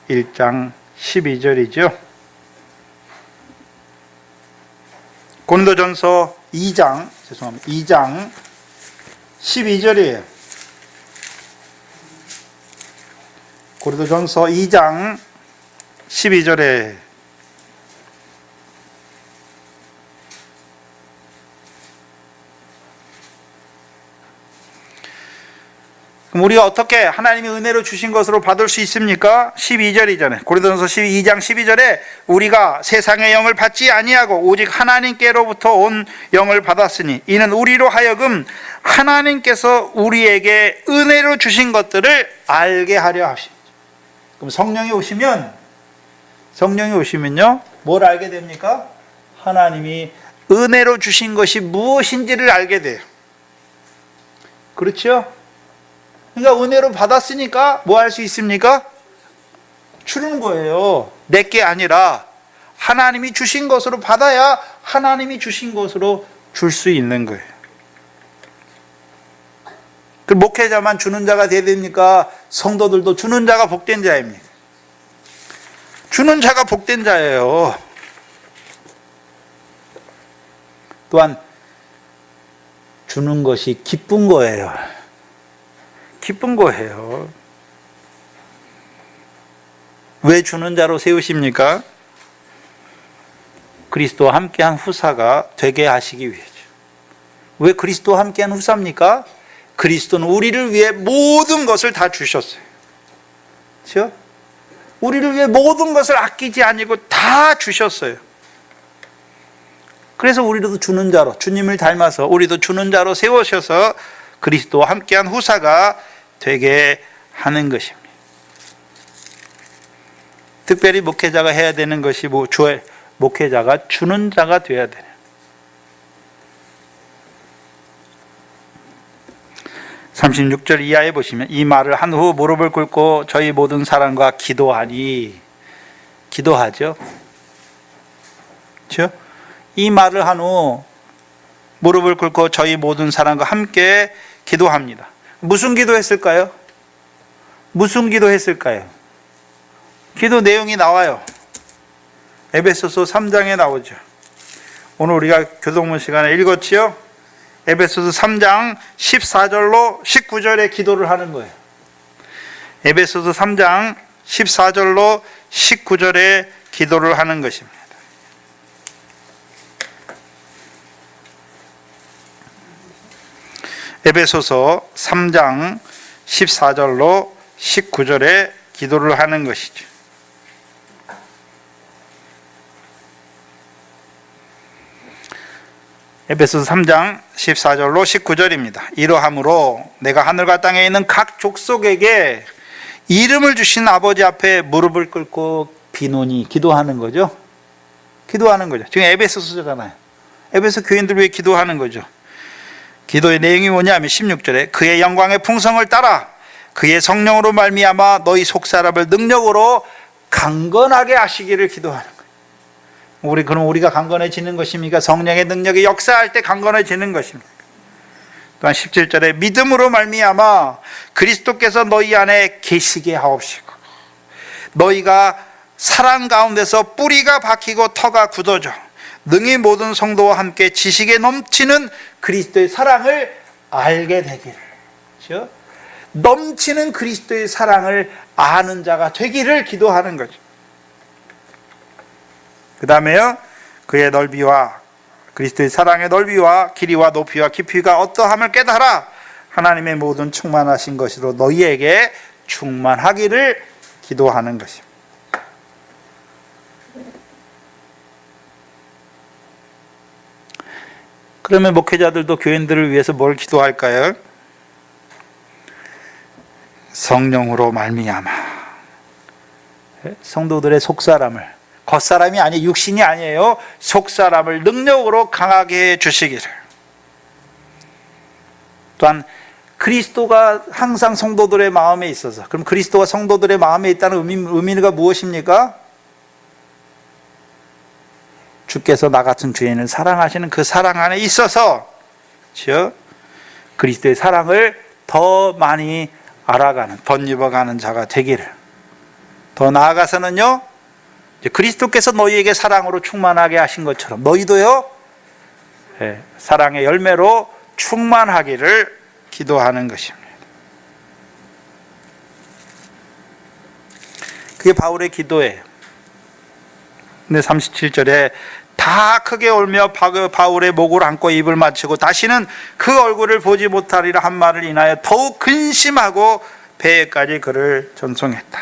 1장 12절이죠. 고린도전서 2장 12절이에요. 고린도전서 2장 12절에 그럼 우리가 어떻게 하나님이 은혜로 주신 것으로 받을 수 있습니까? 12절이잖아요. 고린도전서 2장 12절에 우리가 세상의 영을 받지 아니하고 오직 하나님께로부터 온 영을 받았으니 이는 우리로 하여금 하나님께서 우리에게 은혜로 주신 것들을 알게 하려 하십니다. 그럼 성령이 오시면요 뭘 알게 됩니까? 하나님이 은혜로 주신 것이 무엇인지를 알게 돼요. 그렇죠? 그러니까 은혜로 받았으니까 뭐 할 수 있습니까? 주는 거예요. 내게 아니라 하나님이 주신 것으로 받아야 하나님이 주신 것으로 줄 수 있는 거예요. 그 목회자만 주는 자가 돼야 됩니까? 성도들도 주는 자가 복된 자입니다. 주는 자가 복된 자예요. 또한 주는 것이 기쁜 거예요. 기쁜 거예요. 왜 주는 자로 세우십니까? 그리스도와 함께한 후사가 되게 하시기 위해죠. 왜 그리스도와 함께한 후사입니까? 그리스도는 우리를 위해 모든 것을 다 주셨어요. 그렇죠? 우리를 위해 모든 것을 아끼지 아니고 다 주셨어요. 그래서 우리도 주는 자로, 주님을 닮아서 우리도 주는 자로 세우셔서 그리스도와 함께한 후사가 되게 하는 것입니다. 특별히 목회자가 해야 되는 것이 목회자가 주는 자가 되어야 되는. 36절 이하에 보시면 이 말을 한 후 무릎을 꿇고 저희 모든 사람과 기도하니. 기도하죠. 그렇죠? 이 말을 한 후 무릎을 꿇고 저희 모든 사람과 함께 기도합니다. 무슨 기도했을까요? 무슨 기도했을까요? 기도 내용이 나와요. 에베소서 3장에 나오죠. 오늘 우리가 교동문 시간에 읽었지요? 에베소서 3장 14절로 19절에 기도를 하는 거예요. 에베소서 3장 14절로 19절에 기도를 하는 것입니다. 에베소서 3장 14절로 19절에 기도를 하는 것이죠. 에베소서 3장 14절로 19절입니다. 이러함으로 내가 하늘과 땅에 있는 각 족속에게 이름을 주신 아버지 앞에 무릎을 꿇고 비노니. 기도하는 거죠. 기도하는 거죠. 지금 에베소서잖아요. 에베소 교인들 위해 기도하는 거죠. 기도의 내용이 뭐냐면 16절에 그의 영광의 풍성을 따라 그의 성령으로 말미암아 너희 속사람을 능력으로 강건하게 하시기를 기도하는 거예요. 그럼 우리가 강건해지는 것입니까? 성령의 능력이 역사할 때 강건해지는 것입니다. 또한 17절에 믿음으로 말미암아 그리스도께서 너희 안에 계시게 하옵시고 너희가 사랑 가운데서 뿌리가 박히고 터가 굳어져 능히 모든 성도와 함께 지식에 넘치는 그리스도의 사랑을 알게 되기를. 그렇죠? 넘치는 그리스도의 사랑을 아는 자가 되기를 기도하는 거죠. 그 다음에요, 그의 넓이와 그리스도의 사랑의 넓이와 길이와 높이와 깊이가 어떠함을 깨달아 하나님의 모든 충만하신 것으로 너희에게 충만하기를 기도하는 것입니다. 그러면 목회자들도 교인들을 위해서 뭘 기도할까요? 성령으로 말미암아 성도들의 속사람을, 겉사람이 아니에요, 육신이 아니에요, 속사람을 능력으로 강하게 해주시기를. 또한 그리스도가 항상 성도들의 마음에 있어서, 그럼 그리스도가 성도들의 마음에 있다는 의미가 무엇입니까? 주께서 나 같은 죄인을 사랑하시는 그 사랑 안에 있어서 그리스도의 사랑을 더 많이 알아가는, 덧입어가는 자가 되기를. 더 나아가서는요, 그리스도께서 너희에게 사랑으로 충만하게 하신 것처럼 너희도요, 사랑의 열매로 충만하기를 기도하는 것입니다. 그게 바울의 기도예요. 근데 37절에 다 크게 울며 바울의 목을 안고 입을 맞추고 다시는 그 얼굴을 보지 못하리라 한 말을 인하여 더욱 근심하고 배에까지 그를 전송했다.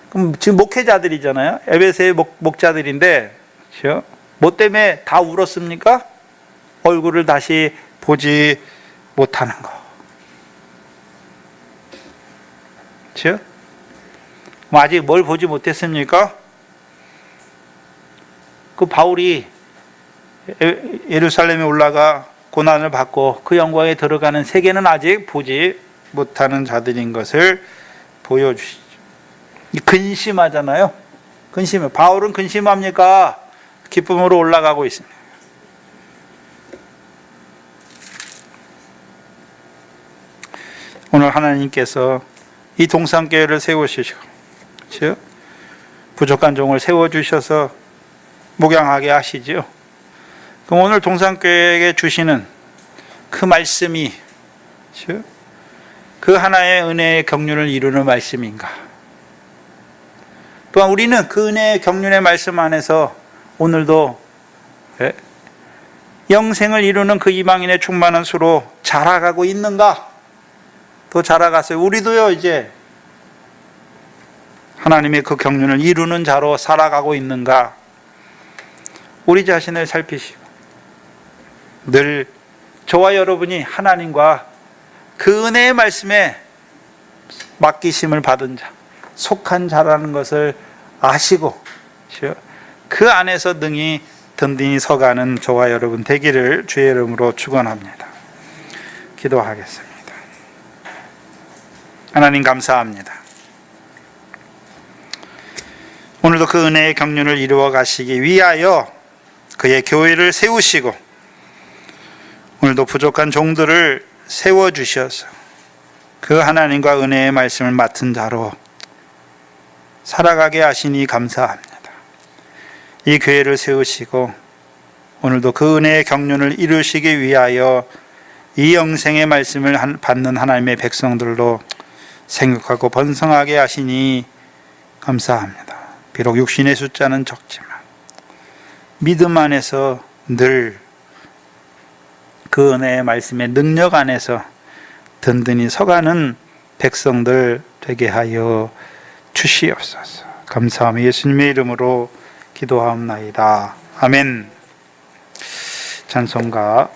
그럼 지금 목회자들이잖아요. 에베소의 목자들인데 뭐 때문에 다 울었습니까? 얼굴을 다시 보지 못하는 거. 그렇죠? 아직 뭘 보지 못했습니까? 그 바울이 예루살렘에 올라가 고난을 받고 그 영광에 들어가는 세계는 아직 보지 못하는 자들인 것을 보여주시죠. 근심하잖아요. 근심해. 바울은 근심합니까? 기쁨으로 올라가고 있습니다. 오늘 하나님께서 이 동산교회를 세우시고, 그렇죠? 부족한 종을 세워주셔서 목양하게 하시죠. 그럼 오늘 동산교회에게 주시는 그 말씀이, 그렇죠? 그 하나의 은혜의 경륜을 이루는 말씀인가? 또한 우리는 그 은혜의 경륜의 말씀 안에서 오늘도 영생을 이루는 그 이방인의 충만한 수로 자라가고 있는가? 더 자라갔어요. 우리도요, 이제 하나님의 그 경륜을 이루는 자로 살아가고 있는가? 우리 자신을 살피시고 늘 저와 여러분이 하나님과 그 은혜의 말씀에 맡기심을 받은 자, 속한 자라는 것을 아시고 그 안에서 능히 든든히 서가는 저와 여러분 되기를 주의 이름으로 축원합니다. 기도하겠습니다. 하나님 감사합니다. 오늘도 그 은혜의 경륜을 이루어 가시기 위하여 그의 교회를 세우시고 오늘도 부족한 종들을 세워주셔서 그 하나님과 은혜의 말씀을 맡은 자로 살아가게 하시니 감사합니다. 이 교회를 세우시고 오늘도 그 은혜의 경륜을 이루시기 위하여 이 영생의 말씀을 받는 하나님의 백성들로 생육하고 번성하게 하시니 감사합니다. 비록 육신의 숫자는 적지만 믿음 안에서 늘 그 은혜의 말씀의 능력 안에서 든든히 서가는 백성들 되게 하여 주시옵소서. 감사하며 예수님의 이름으로 기도하옵나이다. 아멘. 찬송가